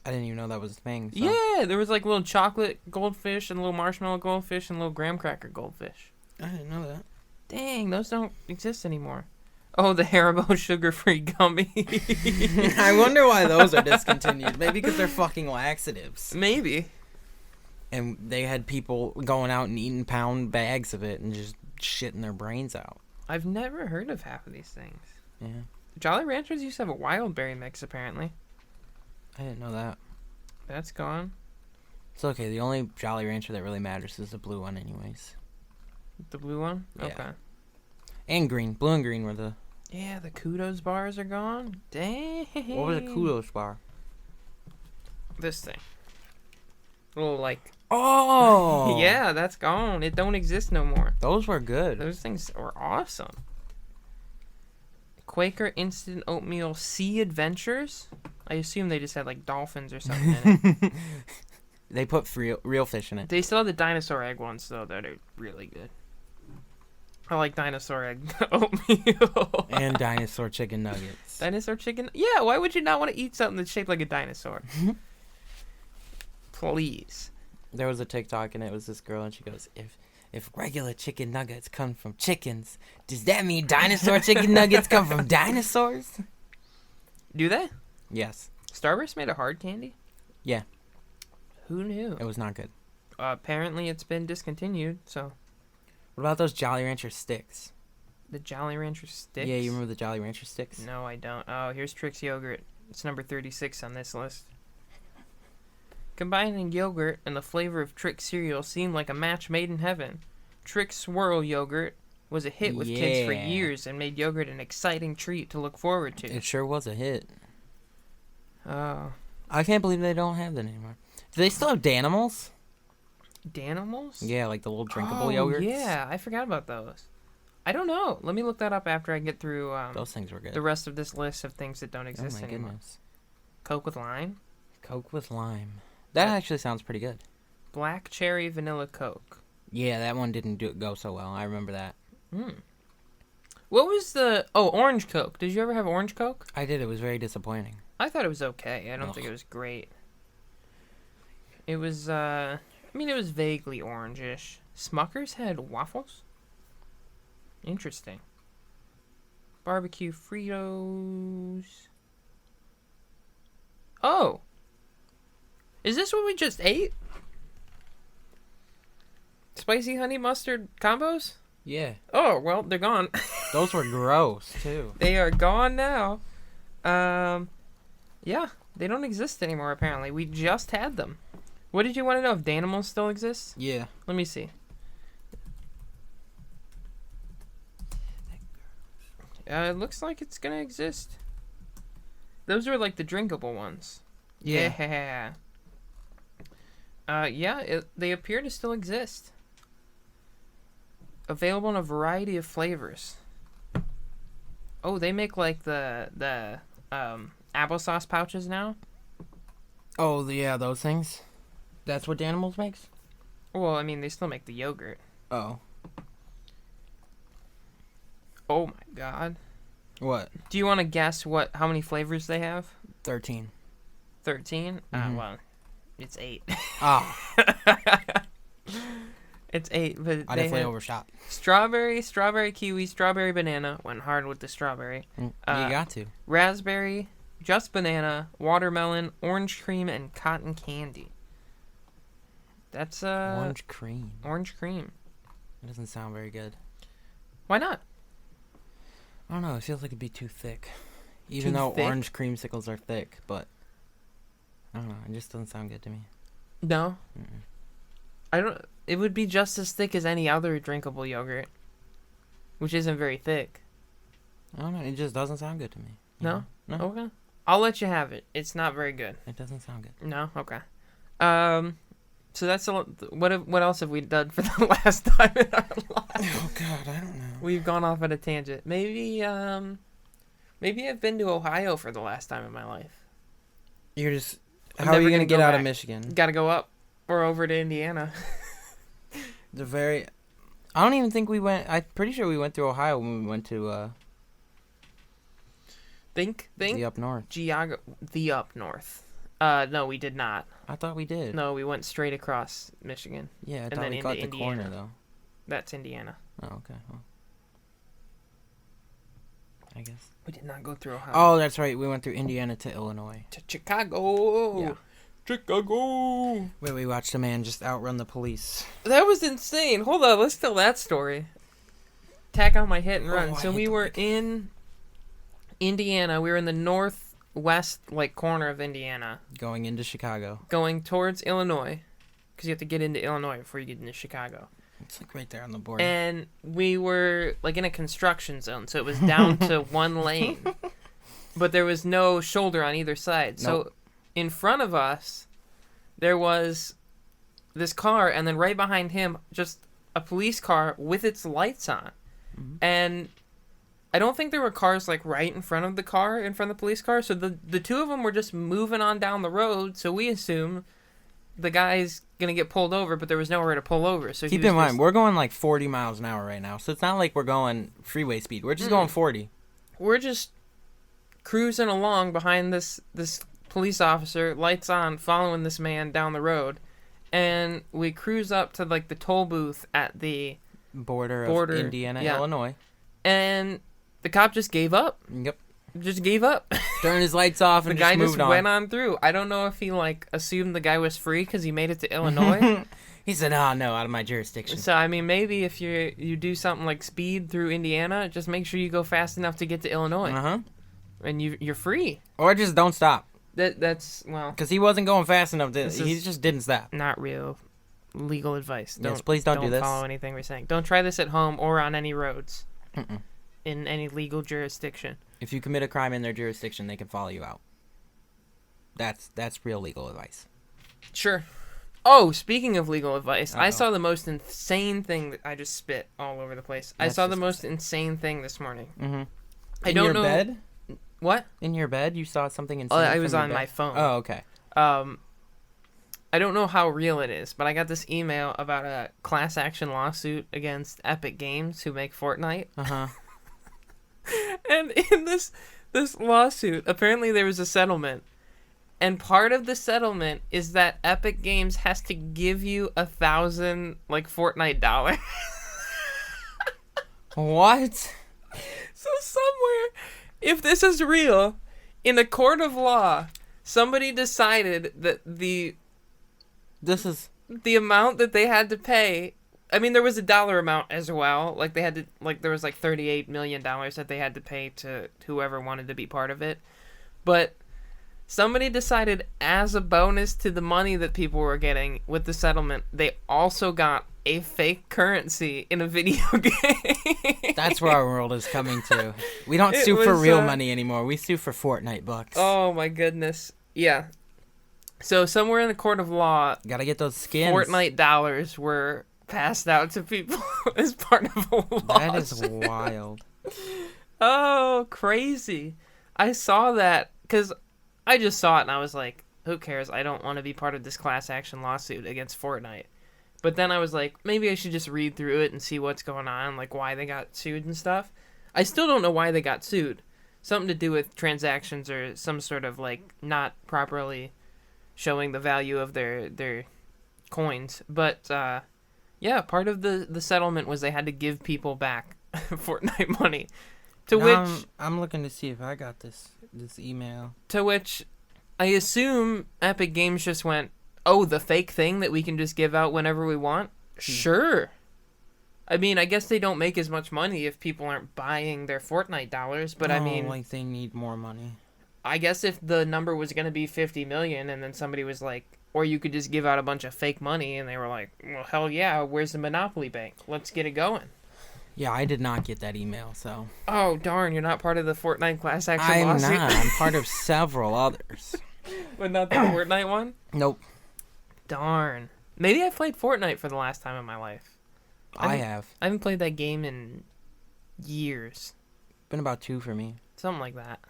I didn't even know that was a thing. So. Yeah, there was like little chocolate goldfish and little marshmallow goldfish and little graham cracker goldfish. I didn't know that. Dang, those don't exist anymore. Oh, the Haribo sugar-free gummy. I wonder why those are discontinued. Maybe because they're fucking laxatives. Maybe. And they had people going out and eating pound bags of it and just shitting their brains out. I've never heard of half of these things. Yeah. Jolly Ranchers used to have a wild berry mix, apparently. I didn't know that. That's gone. It's okay. The only Jolly Rancher that really matters is the blue one anyways. The blue one? Yeah. Okay. And green. Blue and green were the... Yeah, the Kudos bars are gone. Dang. What was a Kudos bar? This thing. Little, like... Oh! Yeah, that's gone. It don't exist no more. Those were good. Those things were awesome. Quaker Instant Oatmeal Sea Adventures? I assume they just had, like, dolphins or something in it. They put real fish in it. They still have the dinosaur egg ones, though, that are really good. I like dinosaur egg oatmeal. And dinosaur chicken nuggets. Dinosaur chicken? Yeah, why would you not want to eat something that's shaped like a dinosaur? Please. There was a TikTok, and it was this girl, and she goes, if regular chicken nuggets come from chickens, does that mean dinosaur chicken nuggets come from dinosaurs? Do they? Yes. Starburst made a hard candy? Yeah. Who knew? It was not good. Apparently it's been discontinued, so... What about those Jolly Rancher sticks? The Jolly Rancher sticks? Yeah, you remember the Jolly Rancher sticks? No, I don't. Oh, here's Trix yogurt. It's number 36 on this list. Combining yogurt and the flavor of Trix cereal seemed like a match made in heaven. Trix Swirl yogurt was a hit with kids for years and made yogurt an exciting treat to look forward to. It sure was a hit. Oh. I can't believe they don't have that anymore. Do they still have Danimals? Danimals? Yeah, like the little drinkable yogurts. Yeah, I forgot about those. I don't know. Let me look that up after I get through those things were good. the rest of this list of things that don't exist anymore. Goodness. Coke with lime? Coke with lime. That actually sounds pretty good. Black cherry vanilla Coke. Yeah, that one didn't go so well. I remember that. What was the... Oh, orange Coke. Did you ever have orange Coke? I did. It was very disappointing. I thought it was okay. I don't think it was great. It was, I mean, it was vaguely orangish. Smucker's had waffles? Interesting. Barbecue Fritos. Oh! Is this what we just ate? Spicy honey mustard combos? Yeah. Oh, well, they're gone. Those were gross, too. They are gone now. Yeah, they don't exist anymore, apparently. We just had them. What did you want to know, if Danimals still exists? Yeah. Let me see. It looks like it's gonna exist. Those are like the drinkable ones. Yeah. Yeah. Yeah, they appear to still exist. Available in a variety of flavors. Oh, they make like the applesauce pouches now. Oh, yeah, those things? That's what Danimals makes? Well, I mean, they still make the yogurt. Oh. Oh my god. What? Do you want to guess how many flavors they have? 13. 13? Well, it's 8. Oh. It's 8, but I definitely overshot. Strawberry kiwi, strawberry banana. Went hard with the strawberry. You got to. Raspberry, just banana, watermelon, orange cream, and cotton candy. That's Orange cream. Orange cream. That doesn't sound very good. Why not? I don't know. It feels like it'd be too thick. Even though orange creamsicles are thick, but I don't know. It just doesn't sound good to me. No. Mm-mm. I don't. It would be just as thick as any other drinkable yogurt, which isn't very thick. I don't know. It just doesn't sound good to me. No? No. Okay. I'll let you have it. It's not very good. It doesn't sound good. No? Okay. So that's what else have we done for the last time in our lives? Oh God, I don't know. We've gone off at a tangent. Maybe I've been to Ohio for the last time in my life. You're just. I'm How are you never gonna gonna get go out back. of Michigan? Got to go up or over to Indiana. I don't even think we went. I'm pretty sure we went through Ohio when we went to. Think. The up north. The up north. No, we did not. I thought we did. No, we went straight across Michigan. Yeah, I and thought then we into caught the Indiana. corner though. That's Indiana. Oh, okay. Well, I guess. We did not go through Ohio. Oh, that's right. We went through Indiana to Illinois. To Chicago. Yeah. Chicago. Wait, we watched a man just outrun the police. That was insane. Hold on, let's tell that story. Tack on my hit and run. Oh, I So hit we the were mic. in Indiana. We were in the northwest corner of Indiana, Going into Chicago. going towards Illinois, because you have to get into Illinois before you get into Chicago. It's like right there on the border. And we were like in a construction zone, so it was down to one lane, but there was no shoulder on either side. So Nope. in front of us, there was this car, and then right behind him, just a police car with its lights on. Mhm. And I don't think there were cars like right in front of the car, in front of the police car. So the two of them were just moving on down the road. So we assume the guy's gonna get pulled over, but there was nowhere to pull over. So Keep in mind, we're going like 40 miles an hour right now, so it's not like we're going freeway speed. We're just going 40. we're just cruising along behind this police officer, lights on, following this man down the road, and we cruise up to like the toll booth at the Border Border, of Indiana, yeah. Illinois. and the cop just gave up. Yep. Just gave up. Turned his lights off The and guy just just moved on. went on through. I don't know if he like assumed the guy was free because he made it to Illinois. He said, "Oh no, out of my jurisdiction." So I mean, maybe if you do something like speed through Indiana, just make sure you go fast enough to get to Illinois, and you're free. Or just don't stop, That's because he wasn't going fast enough. He This is- just didn't stop. not real legal advice. Yes, please don't do this. Follow anything we're saying. Don't try this at home or on any roads Mm-mm. in any legal jurisdiction. If you commit a crime in their jurisdiction, they can follow you out. That's real legal advice. Sure. Oh, speaking of legal advice, I Uh-oh. saw the most insane thing that I just spit all over the place. I That's saw the just most insane thing this morning. Mm-hmm. I In don't your know bed? what. In your bed, you saw something insane. I was from your on bed? my phone. Oh, okay. I don't know how real it is, but I got this email about a class action lawsuit against Epic Games who make Fortnite. Uh huh. And in this lawsuit, apparently there was a settlement. And part of the settlement is that Epic Games has to give you 1,000 like Fortnite dollars. What? So somewhere, if this is real, in a court of law, somebody decided that This is. the amount that they had to pay, I mean, there was a dollar amount as well. Like they had to, like there was like $38 million that they had to pay to whoever wanted to be part of it. But somebody decided, as a bonus to the money that people were getting with the settlement, they also got a fake currency in a video game. That's where our world is coming to. We don't It sue for was, real money anymore. We sue for Fortnite bucks. Oh my goodness. Yeah. So somewhere in the court of law, Gotta get those skins. Fortnite dollars were passed out to people as part of a lawsuit. That is wild. Oh, crazy. I saw that because I just saw it and I was like, who cares? I don't want to be part of this class action lawsuit against Fortnite. But then I was like, maybe I should just read through it and see what's going on, like why they got sued and stuff. I still don't know why they got sued. Something to do with transactions or some sort of like not properly showing the value of their coins. But yeah, part of the settlement was they had to give people back Fortnite money. To Now which I'm looking to see if I got this email. To which I assume Epic Games just went, oh, the fake thing that we can just give out whenever we want? Sure. I mean, I guess they don't make as much money if people aren't buying their Fortnite dollars, but I mean, like they need more money. I guess if the number was going to be 50 million and then somebody was like, or you could just give out a bunch of fake money and they were like, well, hell yeah, where's the Monopoly Bank? Let's get it going. Yeah, I did not get that email, so. Oh, darn, you're not part of the Fortnite class action lawsuit? I'm not. I'm part of several others. But not the Fortnite one? Nope. Darn. Maybe I played Fortnite for the last time in my life. I have. I haven't played that game in years. Been about 2 for me. Something like that.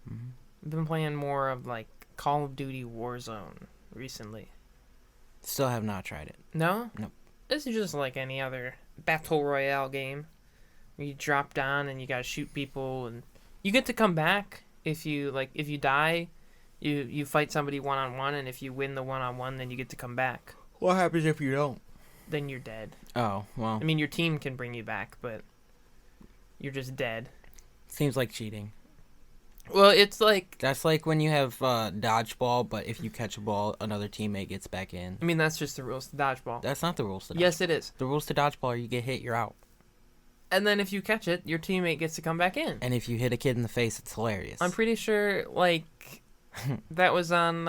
Mm-hmm. I've been playing more of like Call of Duty Warzone recently. Still have not tried it. No? Nope. This is just like any other battle royale game. Where you drop down and you gotta shoot people and you get to come back if you die, you fight somebody one-on-one, and if you win the one-on-one then you get to come back. What happens if you don't? Then you're dead. Oh, well. I mean, your team can bring you back, but you're just dead. Seems like cheating. Well, it's like... That's like when you have dodgeball, but if you catch a ball, another teammate gets back in. I mean, that's just the rules to dodgeball. That's not the rules to dodgeball. Yes, it is. The rules to dodgeball are you get hit, you're out. And then if you catch it, your teammate gets to come back in. And if you hit a kid in the face, it's hilarious. I'm pretty sure, like, that was on...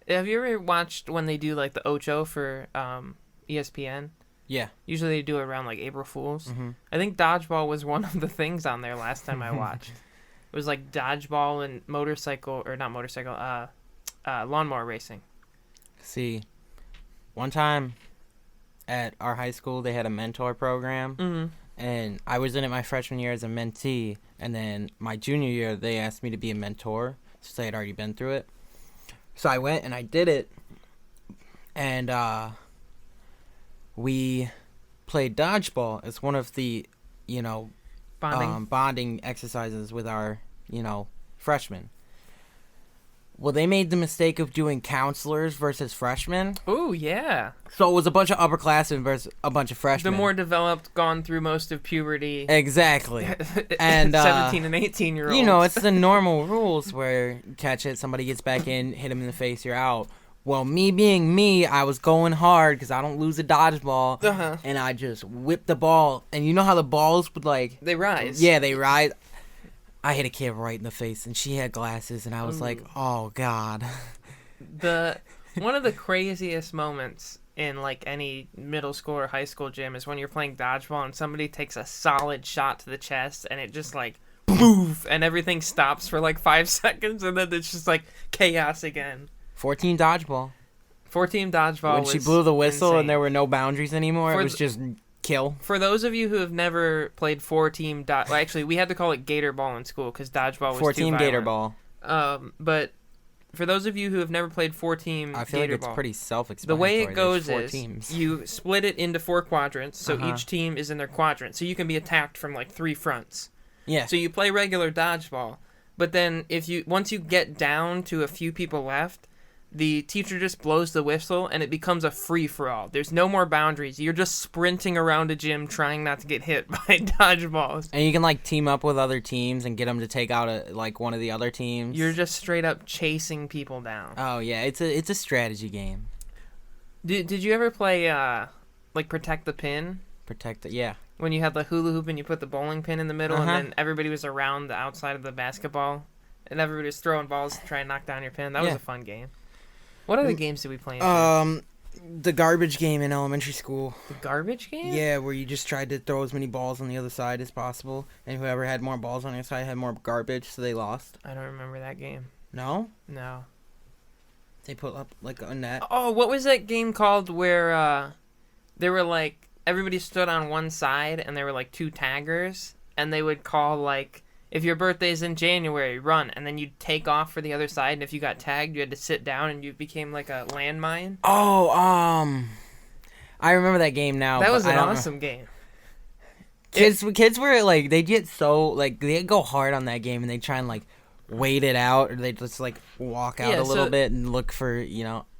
have you ever watched when they do, like, the Ocho for ESPN? Yeah. Usually they do it around, like, April Fools. Mm-hmm. I think dodgeball was one of the things on there last time I watched. It was, like, dodgeball and lawnmower racing. See, one time at our high school, they had a mentor program. Mm-hmm. And I was in it my freshman year as a mentee. And then my junior year, they asked me to be a mentor since I had already been through it. So I went and I did it. And we played dodgeball as one of the, bonding exercises with our, freshmen. Well, they made the mistake of doing counselors versus freshmen. Ooh, yeah. So it was a bunch of upperclassmen versus a bunch of freshmen. The more developed, gone through most of puberty. Exactly. And 17 and 18-year-olds. It's the normal rules where you catch it, somebody gets back in, hit him in the face, you're out. Well, me being me, I was going hard because I don't lose a dodgeball. Uh-huh. And I just whipped the ball. And you know how the balls would They rise. Yeah, they rise. I hit a kid right in the face, and she had glasses, and I was like, oh, God. One of the craziest moments in, like, any middle school or high school gym is when you're playing dodgeball and somebody takes a solid shot to the chest, and it just, like, poof, and everything stops for, like, 5 seconds, and then it's just, like, chaos again. 14 dodgeball. 14 dodgeball When was she blew the whistle insane. and there were no boundaries anymore, it was just kill. For those of you who have never played 4-team actually, we had to call it gator ball in school because dodgeball was 4-team too gator violent. ball. But for those of you who have never played 4-team I feel gator like it's ball, pretty self-explanatory. the way it goes There's 4 is teams. you split it into 4 quadrants, so Uh-huh. each team is in their quadrant, so you can be attacked from like 3 fronts. Yeah. So you play regular dodgeball, but then once you get down to a few people left, the teacher just blows the whistle and it becomes a free-for-all. There's no more boundaries. You're just sprinting around a gym trying not to get hit by dodgeballs. And you can like team up with other teams and get them to take out one of the other teams. You're just straight up chasing people down. Oh yeah, it's a strategy game. Did you ever play like Protect the Pin? Protect it, yeah. When you had the hula hoop and you put the bowling pin in the middle, Uh-huh. and then everybody was around the outside of the basketball, and everybody was throwing balls to try and knock down your pin. That was a fun game. What other games did we play? The garbage game in elementary school. The garbage game? Yeah, where you just tried to throw as many balls on the other side as possible, and whoever had more balls on the other side had more garbage, so they lost. I don't remember that game. No? No. They put up like a net. Oh, what was that game called where they were like everybody stood on one side and there were like two taggers and they would call like if your birthday's in January, run, and then you'd take off for the other side, and if you got tagged, you had to sit down and you became like a landmine. Oh, I remember that game now. That was an awesome game. Kids were like, they get so like they'd go hard on that game and they try and like wait it out, or they just like walk out a little bit and look for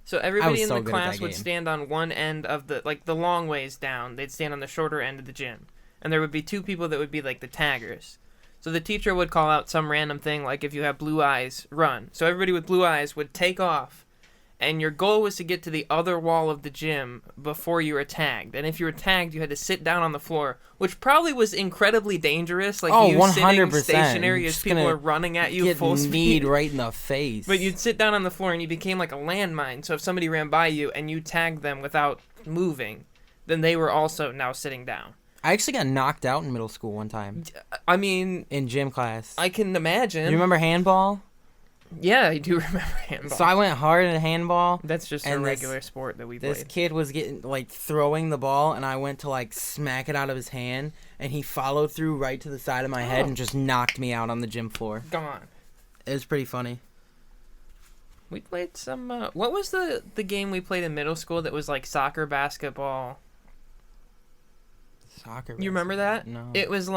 So everybody in the class would stand on one end of the long ways down. They'd stand on the shorter end of the gym, and there would be two people that would be like the taggers. So the teacher would call out some random thing like if you have blue eyes, run. So everybody with blue eyes would take off, and your goal was to get to the other wall of the gym before you were tagged. And if you were tagged, you had to sit down on the floor, which probably was incredibly dangerous. Like you 100%. Sitting stationary as people are running at you full speed. Right in the face. But you'd sit down on the floor and you became like a landmine. So if somebody ran by you and you tagged them without moving, then they were also now sitting down. I actually got knocked out in middle school one time. I mean... in gym class. I can imagine. You remember handball? Yeah, I do remember handball. So I went hard in handball. That's just a regular sport that we played. This kid was throwing the ball, and I went to smack it out of his hand, and he followed through right to the side of my head and just knocked me out on the gym floor. Gone. It was pretty funny. We played some... what was the game we played in middle school that was like soccer, basketball? Soccer. You remember that? No. It was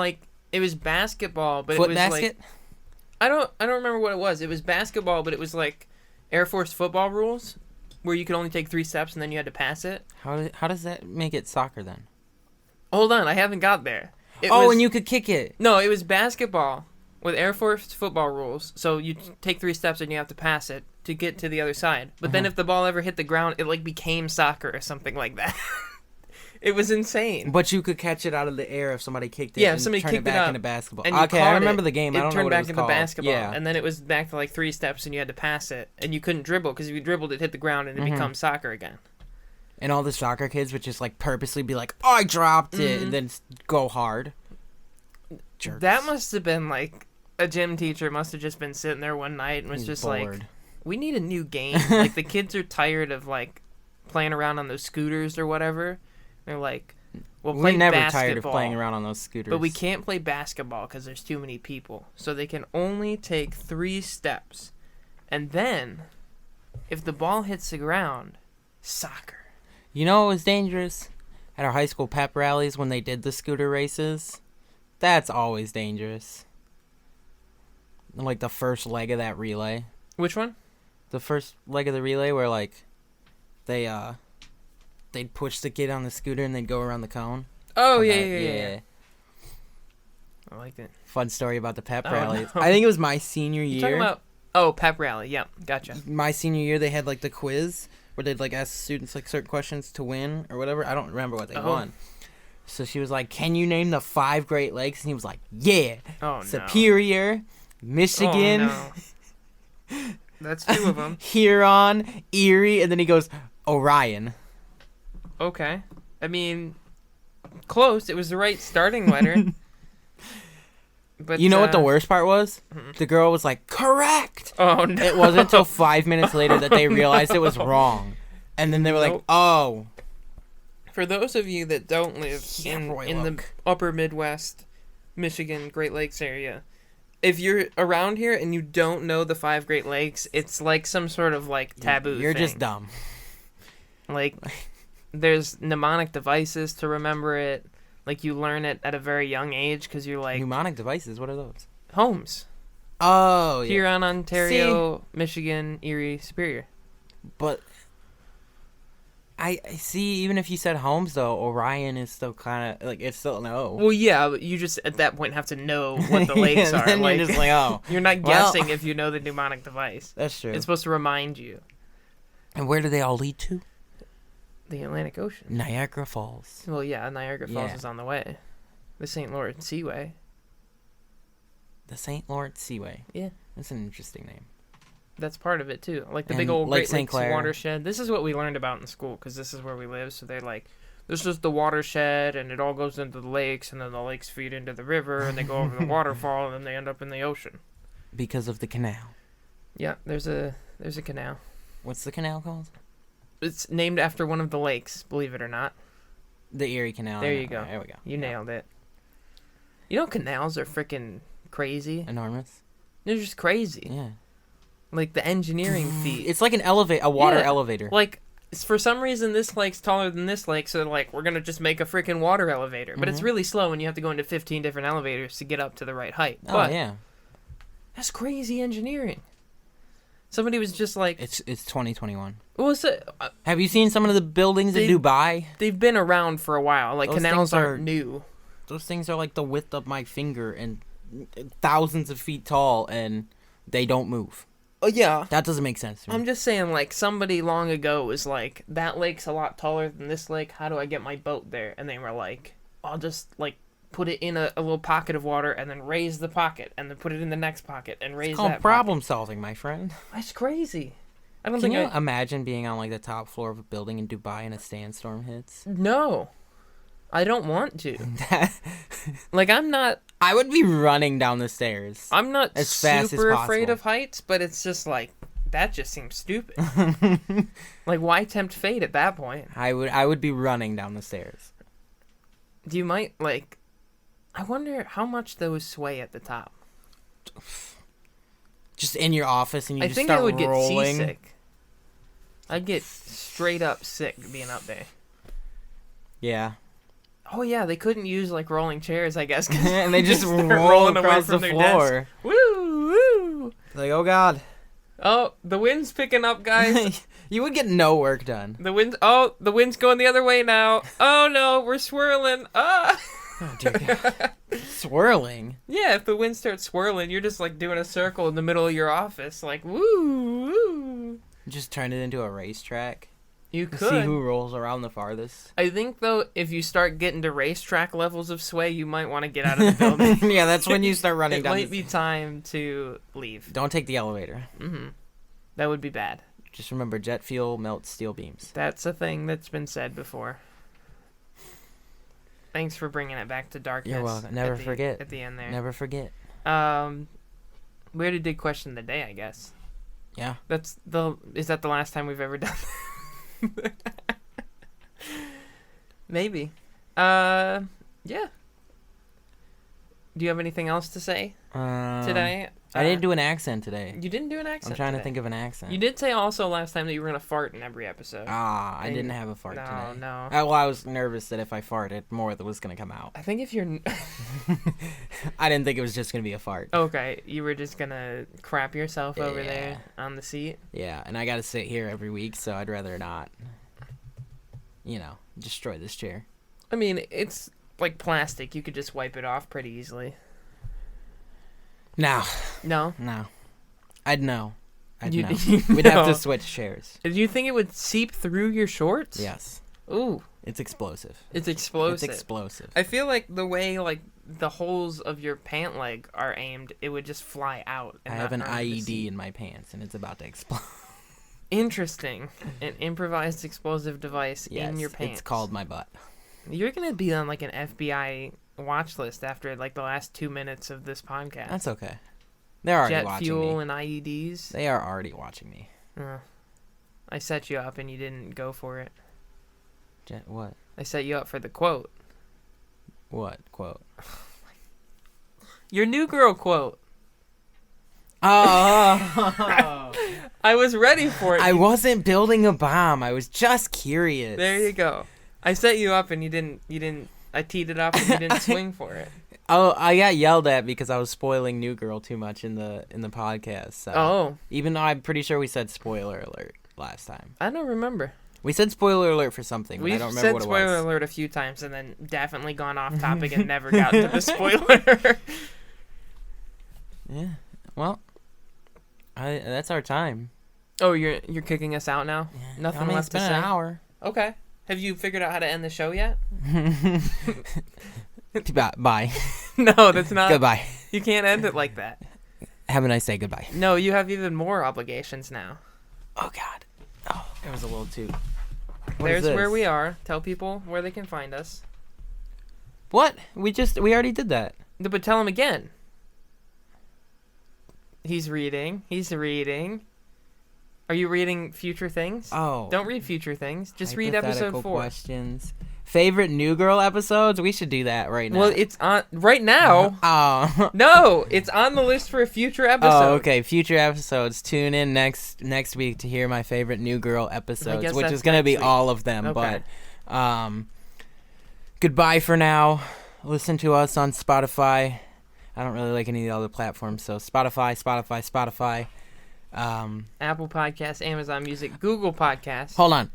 basketball, but Foot it was basket? I don't remember what it was. It was basketball, but it was like Air Force football rules, where you could only take 3 steps and then you had to pass it. How does that make it soccer then? Hold on, I haven't got there. And you could kick it. No, it was basketball with Air Force football rules. So you take 3 steps and you have to pass it to get to the other side. But then if the ball ever hit the ground, it became soccer or something like that. It was insane. But you could catch it out of the air if somebody kicked it. Yeah, if somebody kicked kicked it back up into basketball. And okay, I remember the game. I don't know what it was called. It turned back into basketball. Yeah. And then it was back to 3 steps and you had to pass it. And you couldn't dribble because if you dribbled, it hit the ground and it becomes soccer again. And all the soccer kids would just purposely be like, "Oh, I dropped it," and then go hard. Jerks. That must have been a gym teacher must have just been sitting there one night and was just bored. We need a new game. The kids are tired of playing around on those scooters or whatever. They're like, we'll play We're never basketball, tired of playing around on those scooters. but we can't play basketball because there's too many people. So they can only take 3 steps. And then, if the ball hits the ground, soccer. You know what was dangerous? At our high school pep rallies when they did the scooter races. That's always dangerous. The first leg of that relay. Which one? The first leg of the relay where they'd push the kid on the scooter and they'd go around the cone. Oh, yeah. I liked it. Fun story about the pep Oh, rallies. no. I think it was my senior year. You're talking about pep rally. Yep, gotcha. My senior year, they had the quiz where they'd ask students certain questions to win or whatever. I don't remember what they won. So she was like, "Can you name the 5 Great Lakes?" And he was like, "Yeah, Superior, Michigan." Oh, no. That's 2 of them. Huron, Erie, and then he goes, Orion. Okay. I mean, close. It was the right starting letter. But you know what the worst part was? The girl was like, "Correct!" Oh, no. It wasn't until 5 minutes later that they realized it was wrong. And then they were like, "Oh." For those of you that don't live in the upper Midwest, Michigan, Great Lakes area, if you're around here and you don't know the 5 Great Lakes, it's like some sort of taboo You're thing. just dumb. There's mnemonic devices to remember it. You learn it at a very young age because you're Mnemonic devices? What are those? Homes. Oh, yeah. Huron, Ontario, Michigan, Erie, Superior. But I see, even if you said homes, though, Orion is still kind of, it's still no. Well, yeah, but you just, at that point, have to know what the lakes are. Then you're just oh. You're not guessing if you know the mnemonic device. That's true. It's supposed to remind you. And where do they all lead to? The Atlantic Ocean. Niagara Falls. Well, yeah, Niagara Falls is on the way. The St. Lawrence Seaway. The St. Lawrence Seaway. Yeah. That's an interesting name. That's part of it, too. The big old Lake Great Lakes Clair. watershed. This is what we learned about in school, because this is where we live. So they're this is the watershed, and it all goes into the lakes, and then the lakes feed into the river, and they go over the waterfall, and then they end up in the ocean. Because of the canal. Yeah, there's a canal. What's the canal called? It's named after one of the lakes, believe it or not. The Erie Canal. There you go. There we go. You nailed it. You know, canals are freaking crazy. Enormous. They're just crazy. Yeah. Like the engineering feat. It's like a water elevator. Like, for some reason, this lake's taller than this lake, so like we're gonna just make a freaking water elevator. But it's really slow, and you have to go into 15 different elevators to get up to the right height. Oh but yeah. That's crazy engineering. Somebody was just like, It's 2021. what was it? Have you seen some of the buildings in Dubai? They've been around for a while. Like, Those canals things are- aren't new. Those things are like the width of my finger and thousands of feet tall, and they don't move. Oh yeah. That doesn't make sense to me. I'm just saying, like, somebody long ago was like, that lake's a lot taller than this lake. How do I get my boat there? And they were like, I'll just, like, put it in a little pocket of water and then raise the pocket and then put it in the next pocket and raise It's called that problem solving, my friend. pocket. That's crazy. I don't Can think you imagine being on like the top floor of a building in Dubai and a sandstorm hits? No. I don't want to. Like, I'm not I would be running down the stairs. as fast as super afraid possible. of heights, but it's just like, that just seems stupid. Like, why tempt fate at that point? I would be running down the stairs. You might, like, I wonder how much those sway at the top. Just in your office and you I just think start I would rolling. get seasick. I'd get straight up sick being up there. Yeah. Oh yeah, they couldn't use like rolling chairs, I guess. 'Cause And they just start roll rolling away across from the their floor. desk. Woo woo! Like, oh god. Oh, the wind's picking up, guys. You would get no work done. The wind's going the other way now. Oh no, we're swirling. Ah. Oh, dear God. Swirling. Yeah, if the wind starts swirling, you're just like doing a circle in the middle of your office, like woo woo. Just turn it into a racetrack. You See could. who rolls around the farthest. I think though, if you start getting to racetrack levels of sway, you might want to get out of the building. Yeah, that's when you start running It down. might be time to leave. Don't take the elevator. That would be bad. Just remember, jet fuel melts steel beams. That's a thing that's been said before. Thanks for bringing it back to darkness. You're welcome. Never forget. At the end there. Never forget. We already did question of the day, I guess. Yeah. Is that the last time we've ever done that? Maybe. Yeah. Do you have anything else to say today? I didn't do an accent today. You didn't do an accent I'm trying today. to think of an accent. You did say also last time that you were going to fart in every episode. I didn't have a fart No, today. no. Well, I was nervous that if I farted, more that was going to come out. I think if you're... I didn't think it was just going to be a fart. Okay, you were just going to crap yourself over Yeah. there on the seat? Yeah, and I got to sit here every week, so I'd rather not, destroy this chair. I mean, it's like plastic. You could just wipe it off pretty easily. No. No? No. I'd know. You- know. you We'd have know. to switch chairs. Do you think it would seep through your shorts? Yes. Ooh, It's explosive. it's explosive. It's explosive. I feel like the way like the holes of your pant leg are aimed, it would just fly out. I And have not an harm the IED seat. in my pants, and it's about to explode. Interesting. An improvised explosive device Yes, in your pants. it's called my butt. You're gonna be on like an FBI watch list after like the last 2 minutes of this podcast. That's okay. They're already Jet watching fuel me. and IEDs. They are already watching me. I set you up and you didn't go for it. What? I set you up for the quote. What quote? Your new girl quote. Oh! I was ready for it. I wasn't building a bomb. I was just curious. There you go. I set you up and you didn't. I teed it up and you didn't swing for it. Oh, I got yelled at because I was spoiling New Girl too much in the podcast. So. Oh. Even though I'm pretty sure we said spoiler alert last time. I don't remember. We said spoiler alert for something, but I We've don't remember said what it spoiler was. alert a few times and then definitely gone off topic and never got to the spoiler. Yeah. Well, that's our time. Oh, you're kicking us out now? Yeah. Nothing I mean, left it's been to say? an hour. Okay. Have you figured out how to end the show yet? Bye. No, that's not. Goodbye. You can't end it like that. Have a nice day. Goodbye. No, you have even more obligations now. Oh, God. Oh, it was a little too... What There's is where this? we are. Tell people where they can find us. What? We already did that. But tell them again. He's reading. Are you reading future things? Oh. Don't read future things. Just read episode Hypothetical 4. questions. Favorite New Girl episodes? We should do that right now. Well, it's on right now. Oh. No, it's on the list for a future episode. Oh, okay. Future episodes. Tune in next week to hear my favorite New Girl episodes, guess which that's is going to be next week. all of them. Okay. But goodbye for now. Listen to us on Spotify. I don't really like any of the other platforms, so Spotify. Apple Podcasts, Amazon Music, Google Podcasts. Hold on.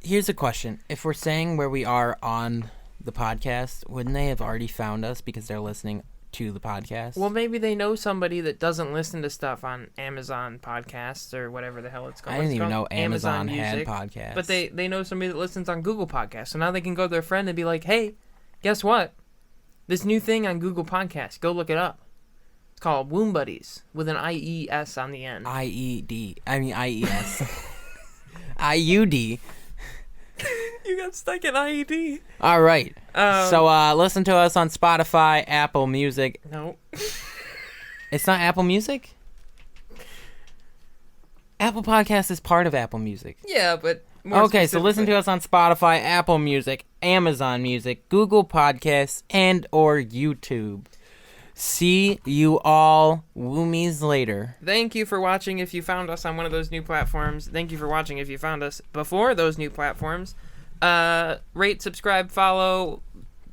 Here's a question. If we're saying where we are on the podcast, wouldn't they have already found us because they're listening to the podcast? Well, maybe they know somebody that doesn't listen to stuff on Amazon Podcasts or whatever the hell it's called. I didn't even know called? Amazon had Music. podcasts. But they know somebody that listens on Google Podcasts. So now they can go to their friend and be like, hey, guess what? This new thing on Google Podcasts. Go look it up. It's called Womb Buddies with an IES on the end. IES. IUD. You got stuck in IED. All right. So listen to us on Spotify, Apple Music. No. It's not Apple Music? Apple Podcast is part of Apple Music. Yeah, but more Okay, so listen to us on Spotify, Apple Music, Amazon Music, Google Podcasts, and or YouTube. See you all woomies later. Thank you for watching if you found us on one of those new platforms. Thank you for watching if you found us before those new platforms. Rate, subscribe, follow,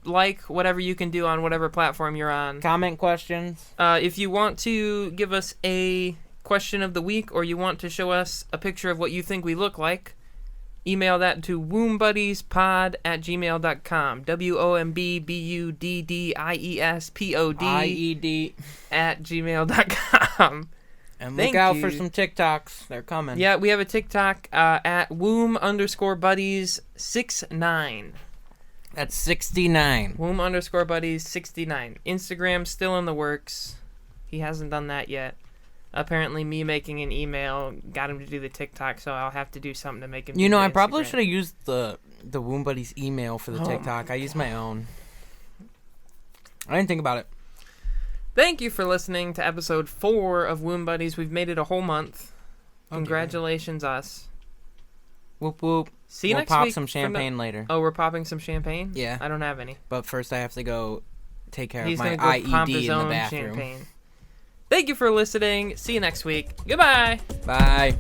like, whatever you can do on whatever platform you're on. Comment questions. If you want to give us a question of the week or you want to show us a picture of what you think we look like, email that to wombuddieспod@gmail.com. WOMBBUDDIESPOD @gmail.com. And Thank look out you. for some TikToks. They're coming. Yeah, we have a TikTok at womb_buddies69. That's 69. Womb_buddies69. Instagram still in the works. He hasn't done that yet. Apparently, me making an email got him to do the TikTok, so I'll have to do something to make him. You do know, the I probably Instagram. should have used the Womb Buddies email for the TikTok. I used my own. I didn't think about it. Thank you for listening to episode 4 of Womb Buddies. We've made it a whole month. Congratulations, us. Whoop whoop. See you We'll next pop week. some champagne later. Oh, we're popping some champagne? Yeah. I don't have any. But first I have to go take care He's of my gonna go pump IED his in the own bathroom. champagne. Thank you for listening. See you next week. Goodbye. Bye.